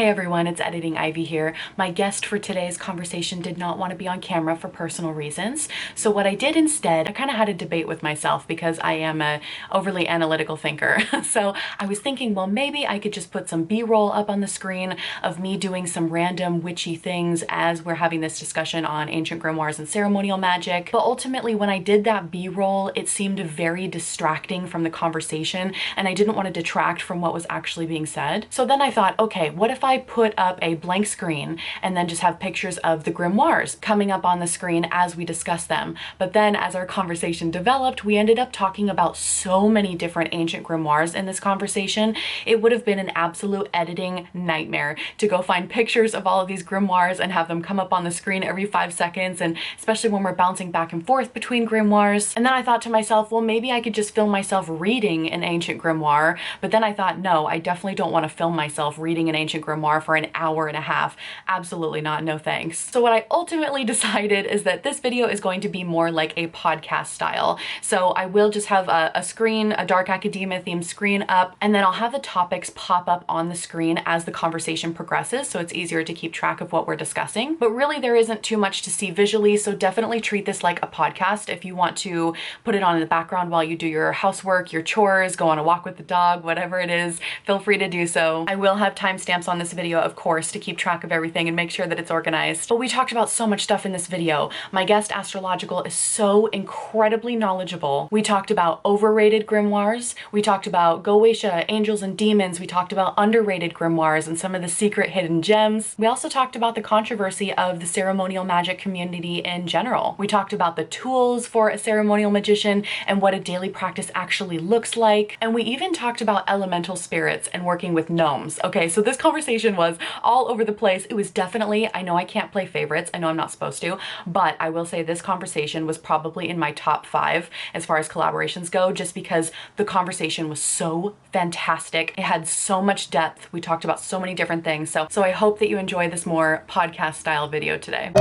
Hey everyone, it's Editing Ivy here. My guest for today's conversation did not want to be on camera for personal reasons. So what I did instead, I kind of had a debate with myself because I am a overly analytical thinker. So I was thinking, well, maybe I could just put some B-roll up on the screen of me doing some random witchy things as we're having this discussion on ancient grimoires and ceremonial magic. But ultimately, when I did that B-roll, it seemed very distracting from the conversation, and I didn't want to detract from what was actually being said. So then I thought, okay, what if I put up a blank screen and then just have pictures of the grimoires coming up on the screen as we discuss them? But then as our conversation developed, we ended up talking about so many different ancient grimoires in this conversation. It would have been an absolute editing nightmare to go find pictures of all of these grimoires and have them come up on the screen every 5 seconds, and especially when we're bouncing back and forth between grimoires. And then I thought to myself, well, maybe I could just film myself reading an ancient grimoire. But then I thought, no, I definitely don't want to film myself reading an ancient grimoire for an hour and a half. Absolutely not, no thanks. So what I ultimately decided is that this video is going to be more like a podcast style. So I will just have a screen, a dark academia themed screen up, and then I'll have the topics pop up on the screen as the conversation progresses, so it's easier to keep track of what we're discussing. But really there isn't too much to see visually, so definitely treat this like a podcast. If you want to put it on in the background while you do your housework, your chores, go on a walk with the dog, whatever it is, feel free to do so. I will have timestamps on this video, of course, to keep track of everything and make sure that it's organized. But we talked about so much stuff in this video. My guest, Astrological, is so incredibly knowledgeable. We talked about overrated grimoires. We talked about Goetia, angels and demons. We talked about underrated grimoires and some of the secret hidden gems. We also talked about the controversy of the ceremonial magic community in general. We talked about the tools for a ceremonial magician and what a daily practice actually looks like. And we even talked about elemental spirits and working with gnomes. Okay, so this conversation was all over the place. It was definitely, I know I can't play favorites. I know I'm not supposed to, but I will say this conversation was probably in my top 5 as far as collaborations go, just because the conversation was so fantastic. It had so much depth. We talked about so many different things. So I hope that you enjoy this more podcast style video today.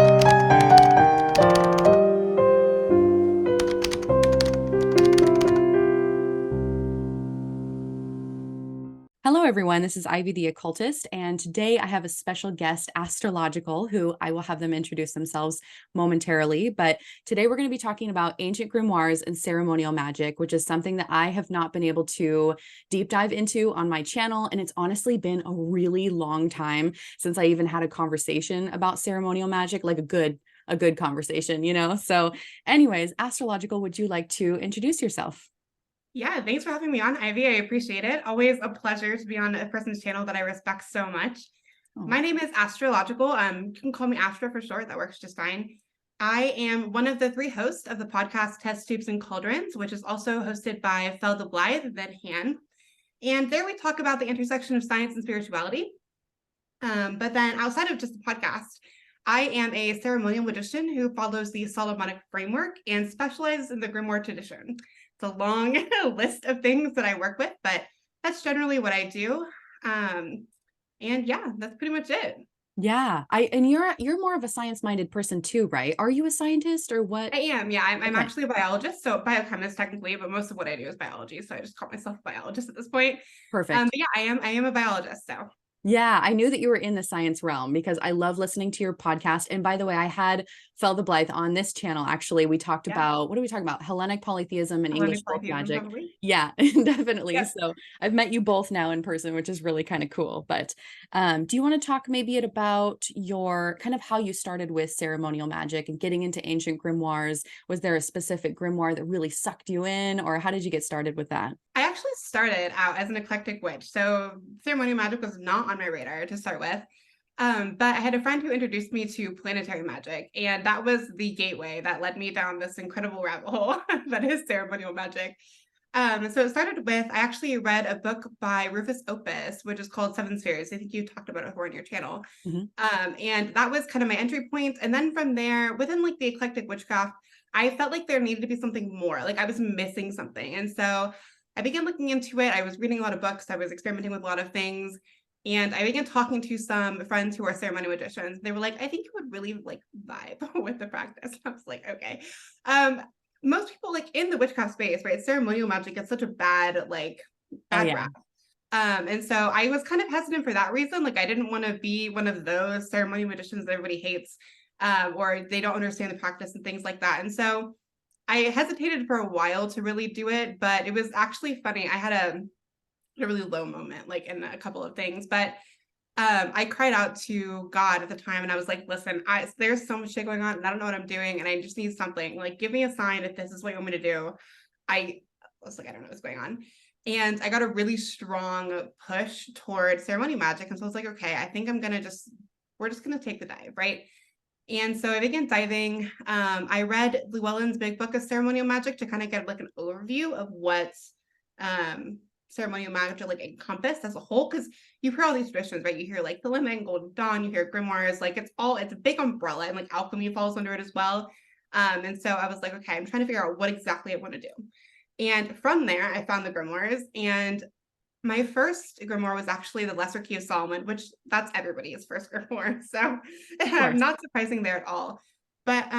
Hello everyone, this is Ivy the Occultist, and today I have a special guest, Astrological, who I will have them introduce themselves momentarily. But today we're going to be talking about ancient grimoires and ceremonial magic, which is something that I have not been able to deep dive into on my channel, and it's honestly been a really long time since I even had a conversation about ceremonial magic, like a good conversation, you know? So anyways, Astrological, would you like to introduce yourself? Yeah, thanks for having me on, Ivy. I appreciate it. Always a pleasure to be on a person's channel that I respect so much. Oh. My name is Astrological. You can call me Astra for short. That works just fine. I am one of the 3 hosts of the podcast Test Tubes and Cauldrons, which is also hosted by Fel the Blythe, then Han. And there we talk about the intersection of science and spirituality. But then outside of just the podcast, I am a ceremonial magician who follows the Solomonic framework and specializes in the Grimoire tradition. It's a long list of things that I work with, but that's generally what I do. And yeah, that's pretty much it. Yeah, and you're more of a science-minded person too, right? Are you a scientist or what? I am, yeah. I'm Okay, actually a biologist, so biochemist technically, but most of what I do is biology. So I just call myself a biologist at this point. perfect. But yeah, I am a biologist. So Yeah, I knew that you were in the science realm because I love listening to your podcast. And by the way, I had Fel the Blythe on this channel. Actually, we talked yeah, about, what are we talking about? Hellenic polytheism and English Hellenic folk polytheism magic. probably. Yeah, definitely. Yep. So I've met you both now in person, which is really kind of cool. But do you want to talk maybe about your kind of how you started with ceremonial magic and getting into ancient grimoires? Was there a specific grimoire that really sucked you in, or how did you get started with that? I actually started out as an eclectic witch. So ceremonial magic was not on my radar to start with. But I had a friend who introduced me to planetary magic, and that was the gateway that led me down this incredible rabbit hole that is ceremonial magic. So it started with, I actually read a book by Rufus Opus, which is called Seven Spheres. I think you talked about it before on your channel. Mhm. And that was kind of my entry point. And then from there, within like the eclectic witchcraft, I felt like there needed to be something more, like I was missing something. And so I began looking into it. I was reading a lot of books. I was experimenting with a lot of things. And I began talking to some friends who are ceremonial magicians. They were like, I think you would really like vibe with the practice. I was like, okay. Most people like in the witchcraft space, right? Ceremonial magic gets such a bad, Oh bad yeah. rap. And so I was kind of hesitant for that reason. Like I didn't want to be one of those ceremonial magicians that everybody hates, or they don't understand the practice and things like that. And so I hesitated for a while to really do it, but it was actually funny. I had a really low moment, like in a couple of things, but I cried out to God at the time and I was like, listen, there's so much shit going on and I don't know what I'm doing and I just need something. Like, give me a sign if this is what you want me to do. I was like, I don't know what's going on. And I got a really strong push toward ceremonial magic. And so I was like, okay, I think we're just gonna take the dive, right? And so I began diving. I read Llewellyn's big book of ceremonial magic to kind of get like an overview of what um, ceremonial magic like encompassed as a whole. Because you hear all these traditions, right? You hear like the Limit and Golden Dawn, you hear grimoires, like it's a big umbrella, and like alchemy falls under it as well. And so I was like, okay, I'm trying to figure out what exactly I want to do. And from there, I found the grimoires, and my first grimoire was actually the Lesser Key of Solomon, which that's everybody's first grimoire. So not surprising there at all. But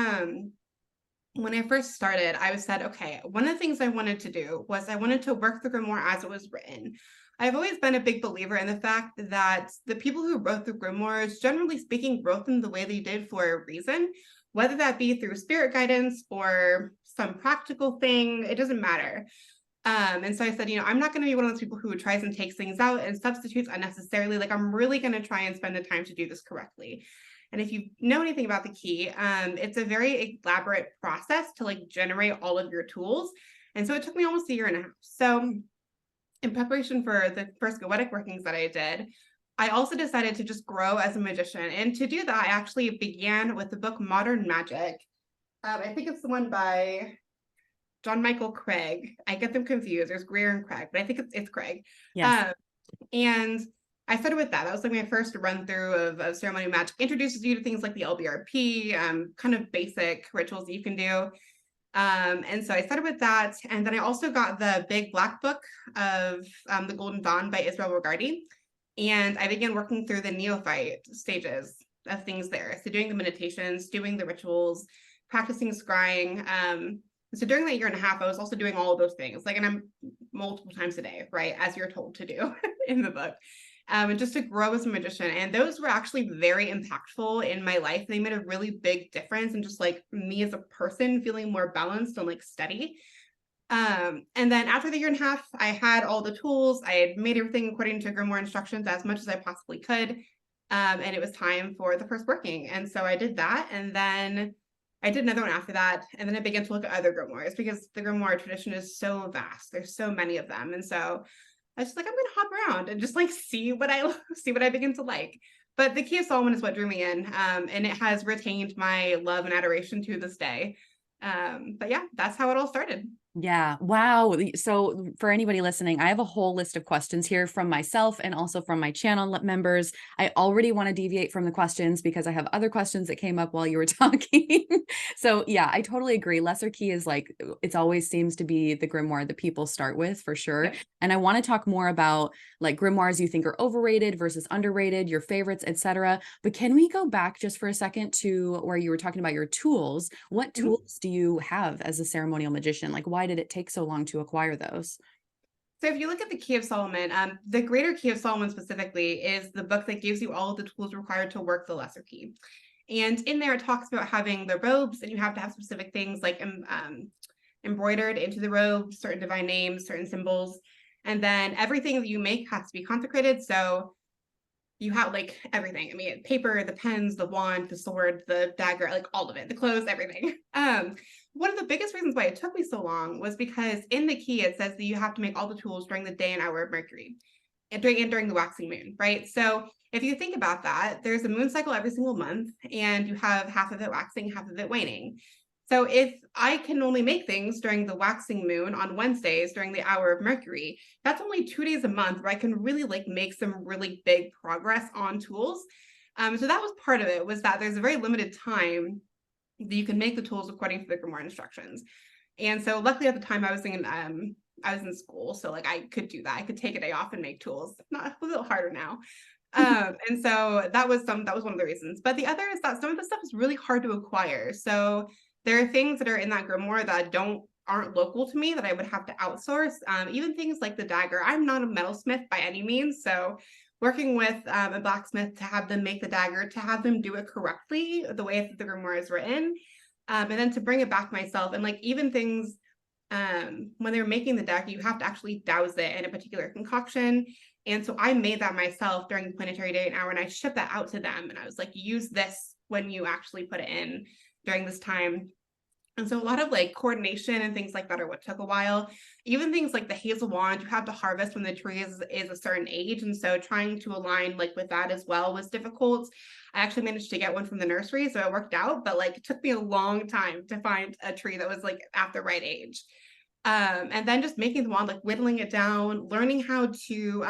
when I first started, I was said, okay, one of the things I wanted to do was I wanted to work the grimoire as it was written. I've always been a big believer in the fact that the people who wrote the grimoires, generally speaking, wrote them the way they did for a reason, whether that be through spirit guidance or some practical thing, it doesn't matter. And so I said, I'm not going to be one of those people who tries and takes things out and substitutes unnecessarily. Like I'm really going to try and spend the time to do this correctly. And if you know anything about the key, it's a very elaborate process to like generate all of your tools. And so it took me almost a year and a half. So in preparation for the first Goetic workings that I did, I also decided to just grow as a magician. And to do that, I actually began with the book Modern Magic. I think it's the one by John Michael Craig. I get them confused. There's Greer and Craig, but I think it's Craig. Yes. And I started with that. That was like my first run through of ceremonial magic. Introduces you to things like the LBRP, kind of basic rituals that you can do. And so I started with that. And then I also got the big black book of the Golden Dawn by Israel Regardie. And I began working through the neophyte stages of things there. So doing the meditations, doing the rituals, practicing scrying. So during that year and a half, I was also doing all of those things, like, and I'm multiple times a day, right? As you're told to do in the book. And just to grow as a magician. And those were actually very impactful in my life. They made a really big difference in just like me as a person feeling more balanced and like steady. And then after the year and a half, I had all the tools. I had made everything according to Grimoire instructions as much as I possibly could. And it was time for the first working. And so I did that. And then I did another one after that. And then I began to look at other grimoires because the grimoire tradition is so vast. There's so many of them. And so I was just like, I'm going to hop around and just like see what I begin to like. But the Key of Solomon is what drew me in. And it has retained my love and adoration to this day. But yeah, that's how it all started. Yeah. Wow. So for anybody listening, I have a whole list of questions here from myself and also from my channel members. I already want to deviate from the questions because I have other questions that came up while you were talking. So yeah, I totally agree. Lesser Key is like, it always seems to be the grimoire that people start with for sure. Yeah. And I want to talk more about like grimoires you think are overrated versus underrated, your favorites, etc. But can we go back just for a second to where you were talking about your tools? What tools do you have as a ceremonial magician? Like, why did it take so long to acquire those? So if you look at the Key of Solomon, the Greater Key of Solomon specifically is the book that gives you all of the tools required to work the Lesser Key. And in there, it talks about having the robes, and you have to have specific things like embroidered into the robes, certain divine names, certain symbols. And then everything that you make has to be consecrated. So you have like everything. I mean, paper, the pens, the wand, the sword, the dagger, like all of it, the clothes, everything. One of the biggest reasons why it took me so long was because in the key, it says that you have to make all the tools during the day and hour of Mercury and during the waxing moon, right? So if you think about that, there's a moon cycle every single month and you have half of it waxing, half of it waning. So if I can only make things during the waxing moon on Wednesdays during the hour of Mercury, that's only 2 days a month where I can really like make some really big progress on tools. So that was part of it, was that there's a very limited time that you can make the tools according to the Grimoire instructions. And so luckily at the time I was in school, so like I could do that. I could take a day off and make tools. Not a little harder now. And so that was one of the reasons. But the other is that some of the stuff is really hard to acquire. So there are things that are in that grimoire that don't aren't local to me that I would have to outsource. Even things like the dagger. I'm not a metalsmith by any means, so working with a blacksmith to have them make the dagger, to have them do it correctly, the way that the grimoire is written, and then to bring it back myself. And like even things when they're making the dagger, you have to actually douse it in a particular concoction. And so I made that myself during the Planetary Day and Hour, and I shipped that out to them. And I was like, use this when you actually put it in during this time. And so a lot of like coordination and things like that are what took a while. Even things like the hazel wand, you have to harvest when the tree is a certain age. And so trying to align like with that as well was difficult. I actually managed to get one from the nursery, so it worked out, but like it took me a long time to find a tree that was like at the right age. And then just making the wand, like whittling it down, learning how to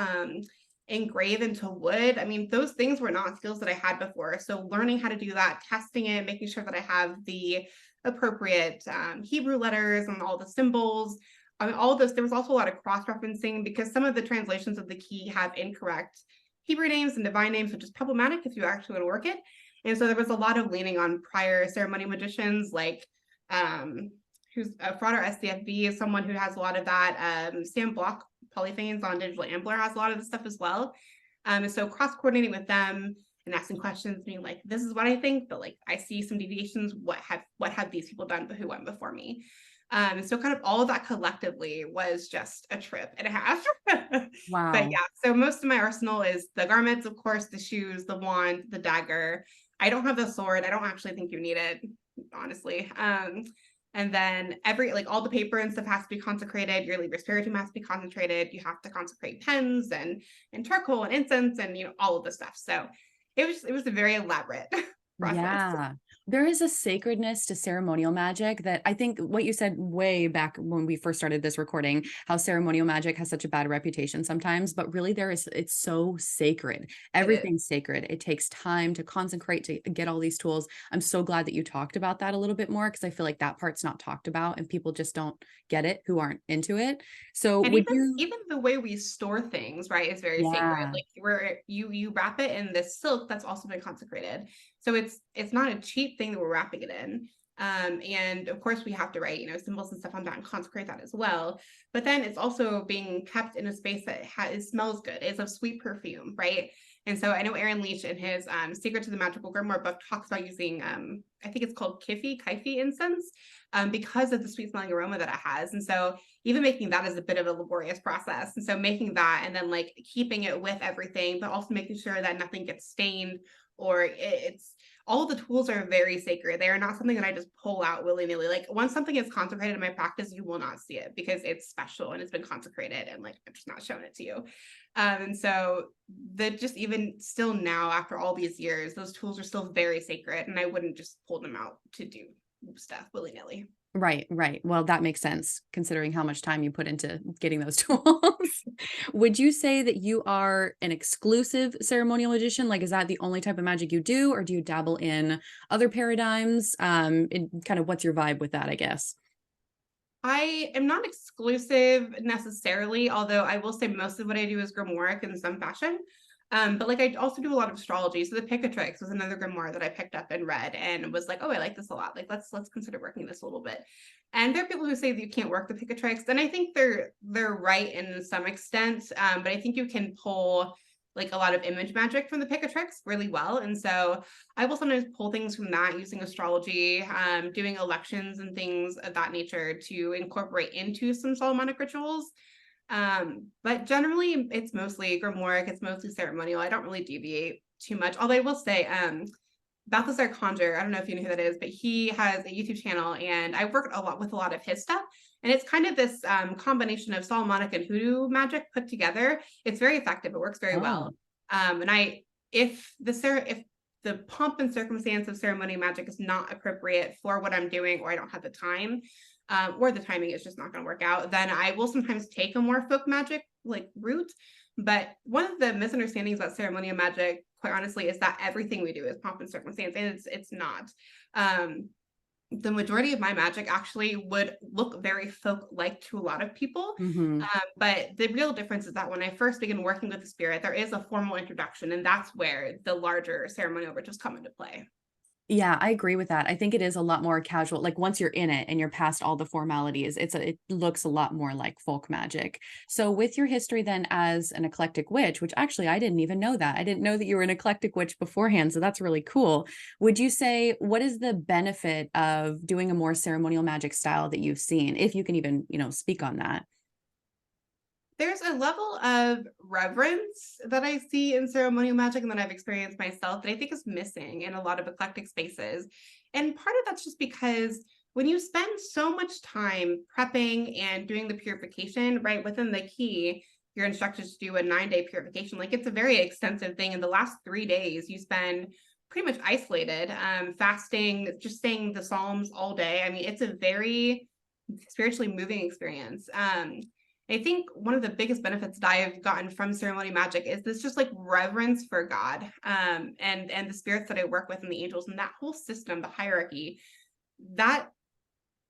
engrave into wood. I mean, those things were not skills that I had before. So learning how to do that, testing it, making sure that I have the appropriate Hebrew letters and all the symbols. I mean, all of those, there was also a lot of cross-referencing because some of the translations of the key have incorrect Hebrew names and divine names, which is problematic if you actually want to work it. And so there was a lot of leaning on prior ceremonial magicians, like who's Fraud SDFB is someone who has a lot of that. Sam Block, Polyphanes on Digital Ambler has a lot of this stuff as well. And so cross-coordinating with them and asking questions, being like, this is what I think, but like I see some deviations. What have these people done, but who went before me? And so kind of all of that collectively was just a trip and a half. But Wow. yeah, so most of my arsenal is the garments, of course, the shoes, the wand, the dagger. I don't have the sword. I don't actually think you need it, honestly. And then like all the paper and stuff has to be consecrated. Your Liber Spiritum has to be consecrated. You have to consecrate pens and charcoal and incense and all of the stuff. So it was a very elaborate process. Yeah, there is a sacredness to ceremonial magic that I think what you said way back when we first started this recording, how ceremonial magic has such a bad reputation sometimes, but really it's so sacred. It is. Everything's sacred. It takes time to consecrate, to get all these tools. I'm so glad that you talked about that a little bit more because I feel like that part's not talked about and people just don't get it who aren't into it. So And would you, even the way we store things, right, is very sacred. yeah. Like where you wrap it in this silk that's also been consecrated. So it's not a cheap thing that we're wrapping it in. And of course we have to write, symbols and stuff on that and consecrate that as well. But then it's also being kept in a space that it smells good. It's of sweet perfume, right? And so I know Aaron Leach in his Secret to the Magical Grimoire book talks about using I think it's called Kaifi incense because of the sweet smelling aroma that it has. And so even making that is a bit of a laborious process. And so making that and then like keeping it with everything, but also making sure that nothing gets stained or it's all the tools are very sacred. They are not something that I just pull out willy-nilly. Like once something is consecrated in my practice, you will not see it because it's special and it's been consecrated and like I'm just not showing it to you. And so just even still now after all these years, those tools are still very sacred and I wouldn't just pull them out to do stuff willy-nilly. Right, right. Well, that makes sense considering how much time you put into getting those tools. Would you say that you are an exclusive ceremonial magician? Like, is that the only type of magic you do, or do you dabble in other paradigms? Kind of what's your vibe with that, I guess? I am not exclusive necessarily, although I will say most of what I do is grimoire in some fashion. But like I also do a lot of astrology. So the Picatrix was another grimoire that I picked up and read and was like, oh, I like this a lot. Like let's consider working this a little bit. And there are people who say that you can't work the Picatrix, and I think they're right in some extent. But I think you can pull like a lot of image magic from the Picatrix really well. And so I will sometimes pull things from that using astrology, doing elections and things of that nature to incorporate into some Solomonic rituals. But generally it's mostly grimoire, it's mostly ceremonial. I don't really deviate too much. Although I will say, Balthazar Conjure, I don't know if you know who that is, but he has a YouTube channel and I worked a lot with a lot of his stuff. And it's kind of this combination of Solomonic and hoodoo magic put together. It's very effective. It works very Oh, well. And if the pomp and circumstance of ceremonial magic is not appropriate for what I'm doing, or I don't have the time, or the timing is just not going to work out, then I will sometimes take a more folk magic like route. But one of the misunderstandings about ceremonial magic, quite honestly, is that everything we do is pomp and circumstance, and it's not. The majority of my magic actually would look very folk-like to a lot of people. hmm. But the real difference is that when I first begin working with the spirit, there is a formal introduction, and that's where the larger ceremonial rituals come into play. Yeah, I agree with that. I think it is a lot more casual. Like once you're in it and you're past all the formalities, it looks a lot more like folk magic. So with your history then as an eclectic witch, which actually I didn't even know that. I didn't know that you were an eclectic witch beforehand, so that's really cool. Would you say what is the benefit of doing a more ceremonial magic style that you've seen, if you can even, speak on that? There's a level of reverence that I see in ceremonial magic and that I've experienced myself that I think is missing in a lot of eclectic spaces. And part of that's just because when you spend so much time prepping and doing the purification, right, within the key, you're instructed to do a 9-day purification. Like it's a very extensive thing. In the last 3 days, you spend pretty much isolated, fasting, just saying the Psalms all day. I mean, it's a very spiritually moving experience. I think one of the biggest benefits that I've gotten from ceremonial magic is this just like reverence for God, and the spirits that I work with and the angels and that whole system, the hierarchy, that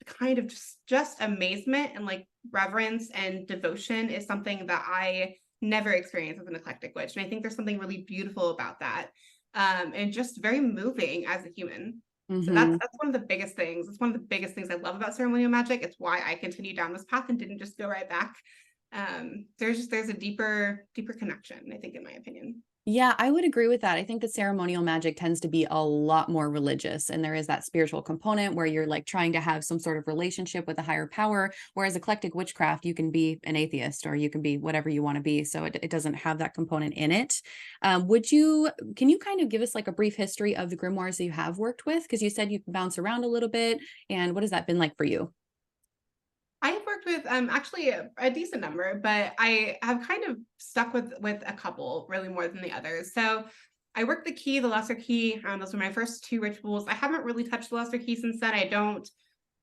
kind of just amazement and like reverence and devotion is something that I never experienced as an eclectic witch. And I think there's something really beautiful about that, and just very moving as a human. So Hmm. that's one of the biggest things. It's one of the biggest things I love about ceremonial magic. It's why I continued down this path and didn't just go right back. There's a deeper connection, I think, in my opinion. Yeah, I would agree with that. I think that ceremonial magic tends to be a lot more religious, and there is that spiritual component where you're like trying to have some sort of relationship with a higher power. Whereas eclectic witchcraft, you can be an atheist or you can be whatever you want to be. So it doesn't have that component in it. Can you kind of give us like a brief history of the grimoires that you have worked with? Because you said you bounce around a little bit. And what has that been like for you? I have worked with actually a decent number, but I have kind of stuck with a couple really more than the others. So I worked the key, the lesser key. Those were my first two rituals. I haven't really touched the lesser key since then. I don't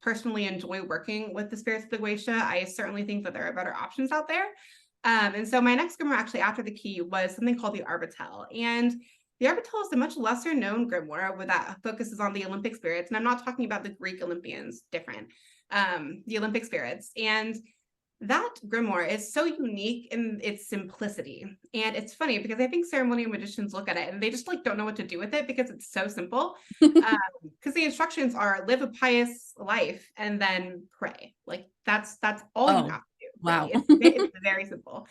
personally enjoy working with the spirits of the Goetia. I certainly think that there are better options out there. And so my next grimoire actually after the key was something called the Arbitel. And the Arbitel is a much lesser known grimoire where that focuses on the Olympic spirits. And I'm not talking about the Greek Olympians, different, the Olympic spirits. And that grimoire is so unique in its simplicity. And it's funny because I think ceremonial magicians look at it and they just like don't know what to do with it because it's so simple. Because the instructions are live a pious life and then pray. Like that's all you Oh, have to do, wow. really. It's very simple.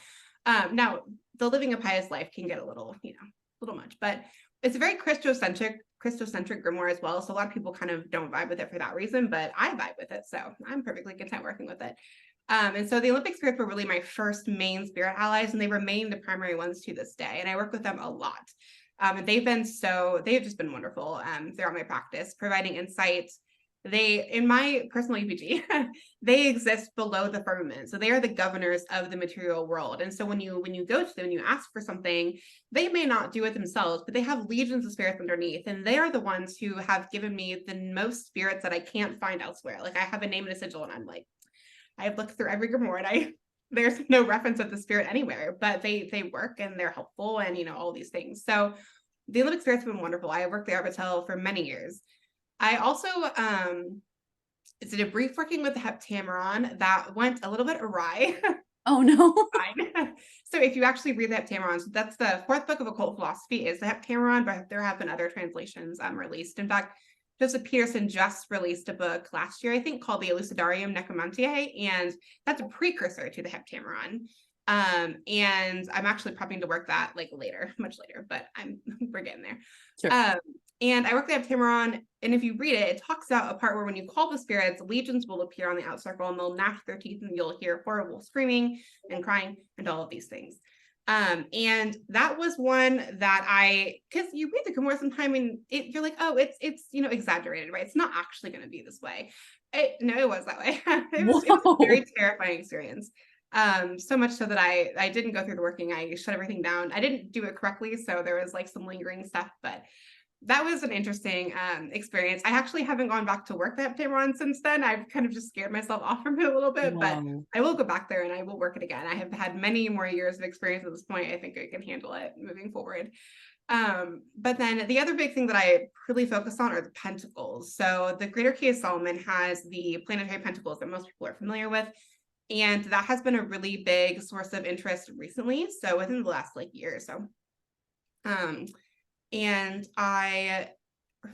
Now the living a pious life can get a little, a little much, but it's a very Christocentric grimoire as well. So a lot of people kind of don't vibe with it for that reason, but I vibe with it. So I'm perfectly content working with it. And so the Olympic spirits were really my first main spirit allies, and they remain the primary ones to this day. And I work with them a lot. And they've just been wonderful throughout my practice, providing insight. In my personal UPG, they exist below the firmament. So they are the governors of the material world. And so when you go to them and you ask for something, they may not do it themselves, but they have legions of spirits underneath. And they are the ones who have given me the most spirits that I can't find elsewhere. Like I have a name and a sigil, and I'm like, I've looked through every grimoire and there's no reference of the spirit anywhere, but they work and they're helpful and all these things. So the Olympic spirits have been wonderful. I worked the Arbitel for many years. I also did a brief working with the Heptameron that went a little bit awry. Oh no. Fine. So if you actually read the Heptameron, so that's the fourth book of occult philosophy is the Heptameron, but there have been other translations released. In fact, Joseph Peterson just released a book last year, I think, called the Elucidarium Necromantiae, and that's a precursor to the Heptameron. And I'm actually prepping to work that like later, much later, but we're getting there. Sure. Um, and I work the Heptameron, and if you read it, it talks about a part where when you call the spirits, legions will appear on the out circle and they'll gnash their teeth and you'll hear horrible screaming and crying and all of these things. And that was one that because you read the grimoire sometime and you're like, oh, it's exaggerated, right? It's not actually going to be this way. No, it was that way. It was a Whoa. very terrifying experience. So much so that I didn't go through the working. I shut everything down. I didn't do it correctly, so there was like some lingering stuff, but that was an interesting experience. I actually haven't gone back to work that Heptameron since then. I've kind of just scared myself off from it a little bit, but Whoa. I will go back there and I will work it again. I have had many more years of experience at this point. I think I can handle it moving forward. But then the other big thing that I really focus on are the pentacles. So the Greater Key of Solomon has the planetary pentacles that most people are familiar with. And that has been a really big source of interest recently. So within the last like year or so. And I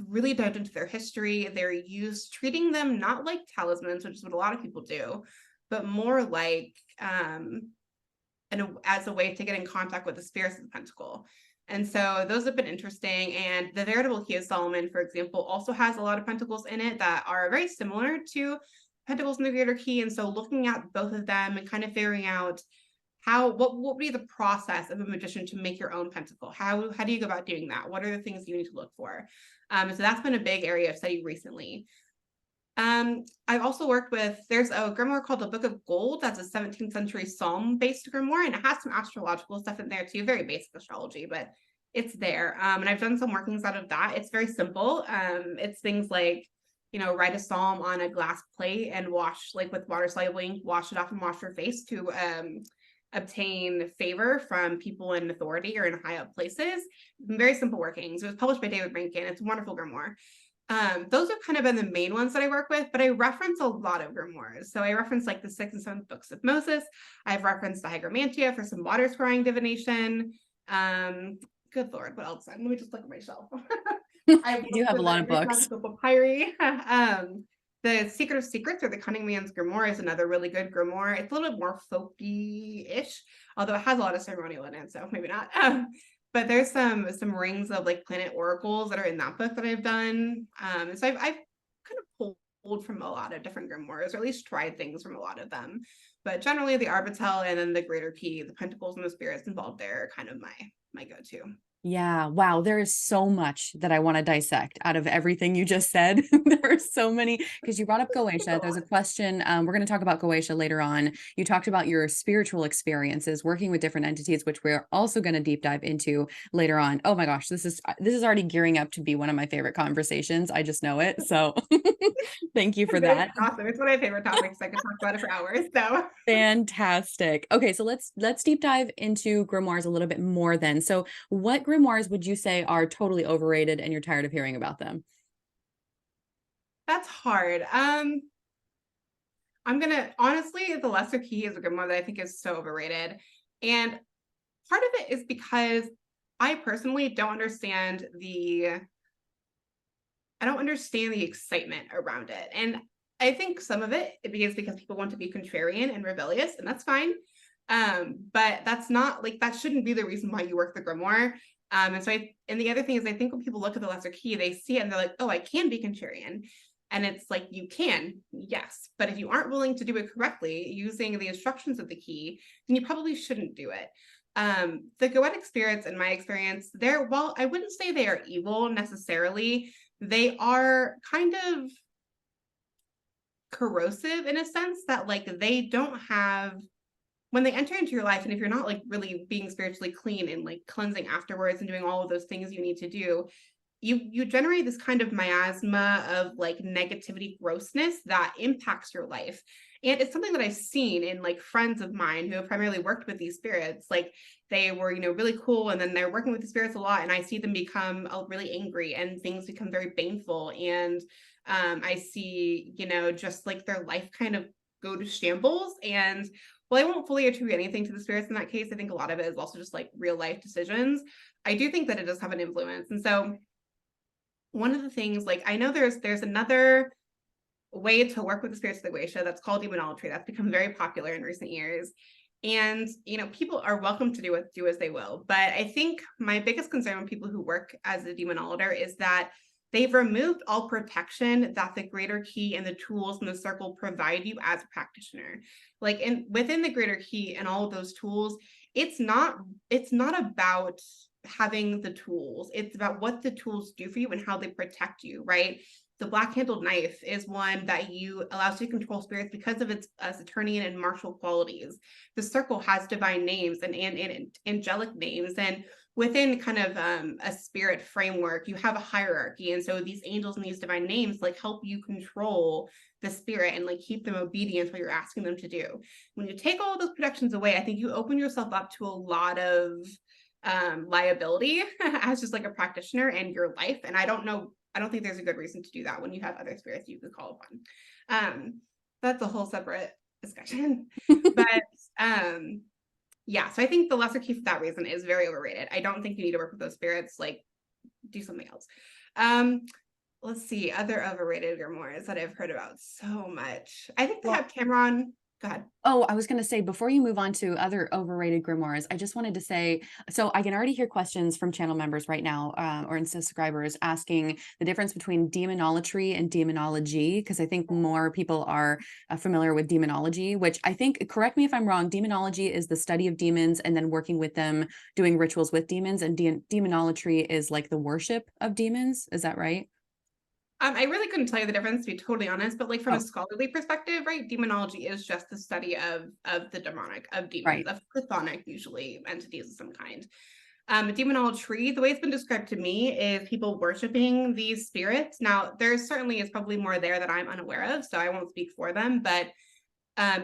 really dived into their history, their use, treating them not like talismans, which is what a lot of people do, but more like as a way to get in contact with the spirits of the pentacle. And so those have been interesting. And the veritable Key of Solomon, for example, also has a lot of pentacles in it that are very similar to pentacles in the Greater Key. And so looking at both of them and kind of figuring out what would be the process of a magician to make your own pentacle? How do you go about doing that? What are the things you need to look for? So that's been a big area of study recently. I've also worked with, there's a grimoire called the Book of Gold. That's a 17th century Psalm-based grimoire, and it has some astrological stuff in there too, very basic astrology, but it's there. And I've done some workings out of that. It's very simple. It's things like, write a psalm on a glass plate and wash, like with water-soluble ink, wash it off and wash your face to obtain favor from people in authority or in high up places. Very simple workings. It was published by David Rankin. It's a wonderful grimoire. Those have kind of been the main ones that I work with, but I reference a lot of grimoires. So I reference like the 6th and 7th books of Moses. I've referenced the Hygromantia for some water scrying divination. Good Lord, what else? Let me just look at my shelf. You do have a lot of books. Magical papyri. The Secret of Secrets or the Cunning Man's Grimoire is another really good grimoire. It's a little bit more folky-ish, although it has a lot of ceremonial in it, so maybe not. But there's some rings of like planet oracles that are in that book that I've done. And so I've kind of pulled from a lot of different grimoires, or at least tried things from a lot of them. But generally the Arbitel and then the Greater Key, the Pentacles and the Spirits involved there are kind of my go-to. Yeah. Wow. There is so much that I want to dissect out of everything you just said. There are so many, because you brought up Goetia. There's a question. We're going to talk about Goetia later on. You talked about your spiritual experiences working with different entities, which we're also going to deep dive into later on. Oh my gosh, this is already gearing up to be one of my favorite conversations. I just know it. So thank you for that. Awesome. It's one of my favorite topics. I could talk about it for hours. So fantastic. Okay, so let's deep dive into grimoires a little bit more then. So what grimoires would you say are totally overrated and you're tired of hearing about them? That's hard. Honestly, the Lesser Key is a grimoire that I think is so overrated. And part of it is because I personally don't understand the excitement around it. And I think some of it is because people want to be contrarian and rebellious, and that's fine. But that's not like, that shouldn't be the reason why you work the grimoire. And the other thing is, I think when people look at the Lesser Key, they see it and they're like, oh, I can be contrarian. And it's like, you can, yes. But if you aren't willing to do it correctly using the instructions of the key, then you probably shouldn't do it. The Goetic spirits, in my experience, while I wouldn't say they are evil necessarily, they are kind of corrosive in a sense that like they don't have, when they enter into your life, and if you're not like really being spiritually clean and like cleansing afterwards and doing all of those things you need to do, you generate this kind of miasma of like negativity, grossness that impacts your life. And it's something that I've seen in like friends of mine who have primarily worked with these spirits. Like they were, really cool, and then they're working with the spirits a lot, and I see them become really angry and things become very baneful. And I see, just like their life kind of go to shambles. And well, I won't fully attribute anything to the spirits in that case. I think a lot of it is also just like real life decisions. I do think that it does have an influence. And so one of the things, like I know there's another way to work with the spirits of the Goetia that's called demonolatry. That's become very popular in recent years. And, people are welcome to do as they will. But I think my biggest concern with people who work as a demonolator is that they've removed all protection that the Greater Key and the tools in the circle provide you as a practitioner. Like within the Greater Key and all of those tools, it's not about having the tools. It's about what the tools do for you and how they protect you, right? The black-handled knife is one that allows you to control spirits because of its Saturnian and martial qualities. The circle has divine names and angelic names, and within kind of a spirit framework, you have a hierarchy. And so these angels and these divine names like help you control the spirit and like keep them obedient what you're asking them to do. When you take all of those protections away, I think you open yourself up to a lot of liability as just like a practitioner and your life. And I don't think there's a good reason to do that when you have other spirits you could call upon. That's a whole separate discussion. But yeah, so I think the Lesser Key for that reason is very overrated. I don't think you need to work with those spirits. Like do something else. Let's see, other overrated grimoires that I've heard about so much. I think the Well, Heptameron. Go ahead. oh, I was going to say, before you move on to other overrated grimoires, I just wanted to say, so I can already hear questions from channel members right now, or subscribers asking the difference between demonolatry and demonology, because I think more people are familiar with demonology, which I think, correct me if I'm wrong, demonology is the study of demons and then working with them, doing rituals with demons, and demonolatry is like the worship of demons. Is that right? I really couldn't tell you the difference, to be totally honest, but like from a Oh, scholarly perspective, right? Demonology is just the study of the demonic, of demons, right. of chthonic, usually entities of some kind. Demonolatry, the way it's been described to me, is people worshiping these spirits. Now, there certainly is probably more there that I'm unaware of, so I won't speak for them, but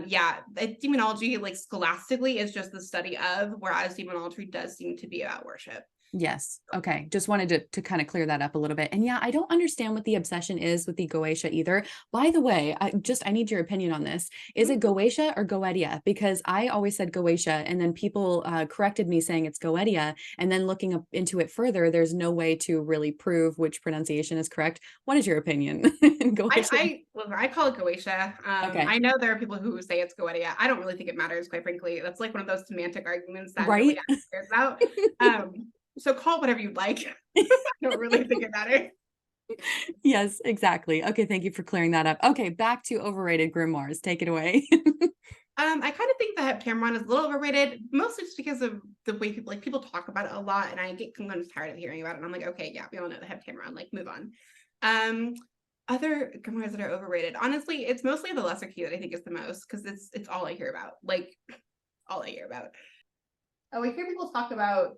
yeah, demonology, like scholastically, is just the study of, whereas demonolatry does seem to be about worship. Yes. Okay. Just wanted to kind of clear that up a little bit. And yeah, I don't understand what the obsession is with the Goetia either. By the way, I need your opinion on this. Is it Goetia or Goetia? Because I always said Goetia, and then people corrected me saying it's Goetia. And then looking up into it further, there's no way to really prove which pronunciation is correct. What is your opinion? Goetia. I call it Goetia. Okay. I know there are people who say it's Goetia. I don't really think it matters, quite frankly. That's like one of those semantic arguments that nobody Right? actually cares about. So call it whatever you'd like. I don't really think it matters. Yes, exactly. Okay, thank you for clearing that up. Okay, back to overrated grimoires. Take it away. I kind of think the Heptameron is a little overrated, mostly just because of the way people talk about it a lot, and I get kind of tired of hearing about it. And I'm like, okay, yeah, we all know the Heptameron. Like, move on. Um, Other grimoires that are overrated, honestly, it's mostly the Lesser Key that I think is the most, because it's all I hear about. Like, all I hear about. Oh, I hear people talk about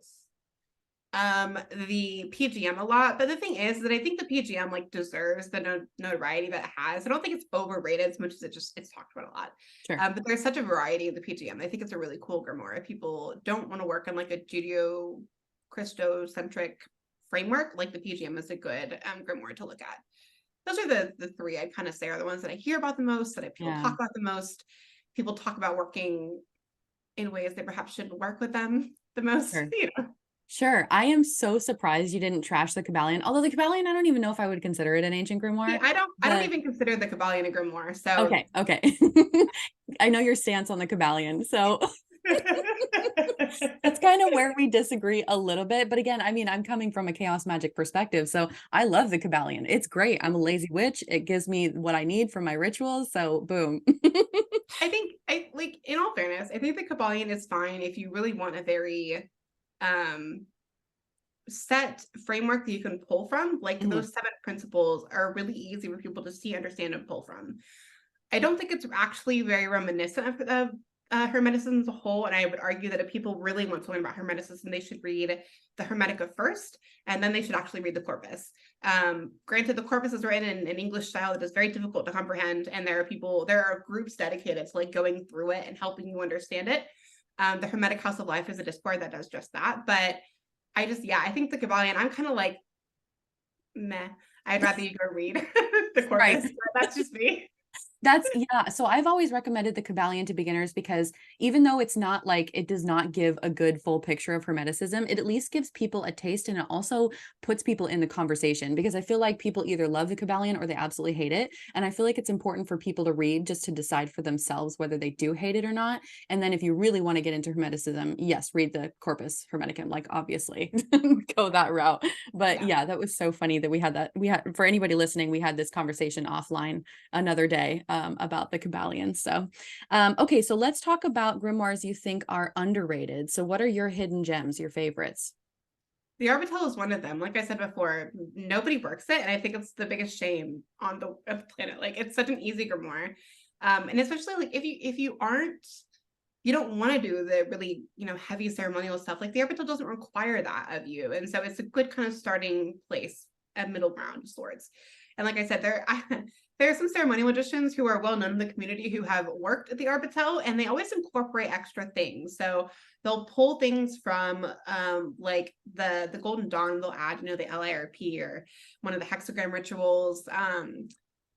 the PGM a lot, but the thing is that I think the PGM like deserves the notoriety that it has. I don't think it's overrated as much as it's talked about a lot. Sure. But there's such a variety of the PGM. I think it's a really cool grimoire. If people don't want to work in like a Judeo Christocentric framework, like the PGM is a good grimoire to look at. Those are the three I'd kind of say are the ones that I hear about the most, that people Yeah. talk about the most. People talk about working in ways they perhaps shouldn't work with them the most. Sure. You know. Sure. I am so surprised you didn't trash the Kabbalion. Although the Kabbalion, I don't even know if I would consider it an ancient See, grimoire. I don't But even consider the Kabbalion a grimoire. So okay, okay. I know your stance on the Kabbalion. So that's kind of where we disagree a little bit. But again, I mean, I'm coming from a chaos magic perspective. So I love the Kabbalion. It's great. I'm a lazy witch. It gives me what I need for my rituals. So boom. I think I like in all fairness, I think the Kabbalion is fine if you really want a very set framework that you can pull from. Like Mhm. those 7 principles are really easy for people to see, understand, and pull from. I don't think it's actually very reminiscent of Hermeticism as a whole, and I would argue that if people really want to learn about Hermeticism, they should read the Hermetica first, and then they should actually read the corpus. Granted, the corpus is written in an English style that is very difficult to comprehend, and there are groups dedicated to like going through it and helping you understand it. The Hermetic House of Life is a Discord that does just that, but I think the Kabbalion, I'm kind of like, meh. I'd rather you go read the Right. corpus. But that's just me. That's yeah. So I've always recommended the Kabbalion to beginners because even though it's not like it does not give a good full picture of Hermeticism, it at least gives people a taste and it also puts people in the conversation because I feel like people either love the Kabbalion or they absolutely hate it. And I feel like it's important for people to read just to decide for themselves whether they do hate it or not. And then if you really want to get into Hermeticism, yes, read the Corpus Hermeticum, like obviously go that route. But yeah, that was so funny that we had for anybody listening, we had this conversation offline another day about the Kabbalion. So, okay, so let's talk about grimoires you think are underrated. So, what are your hidden gems, your favorites? The Arbitel is one of them. Like I said before, nobody works it, and I think it's the biggest shame on the planet. Like it's such an easy grimoire, and especially like if you don't want to do the really heavy ceremonial stuff. Like the Arbitel doesn't require that of you, and so it's a good kind of starting place, a middle ground of sorts. And like I said, there are some ceremonial magicians who are well known in the community who have worked at the Arbitel, and they always incorporate extra things. So they'll pull things from like the Golden Dawn. They'll add the LIRP or one of the hexagram rituals.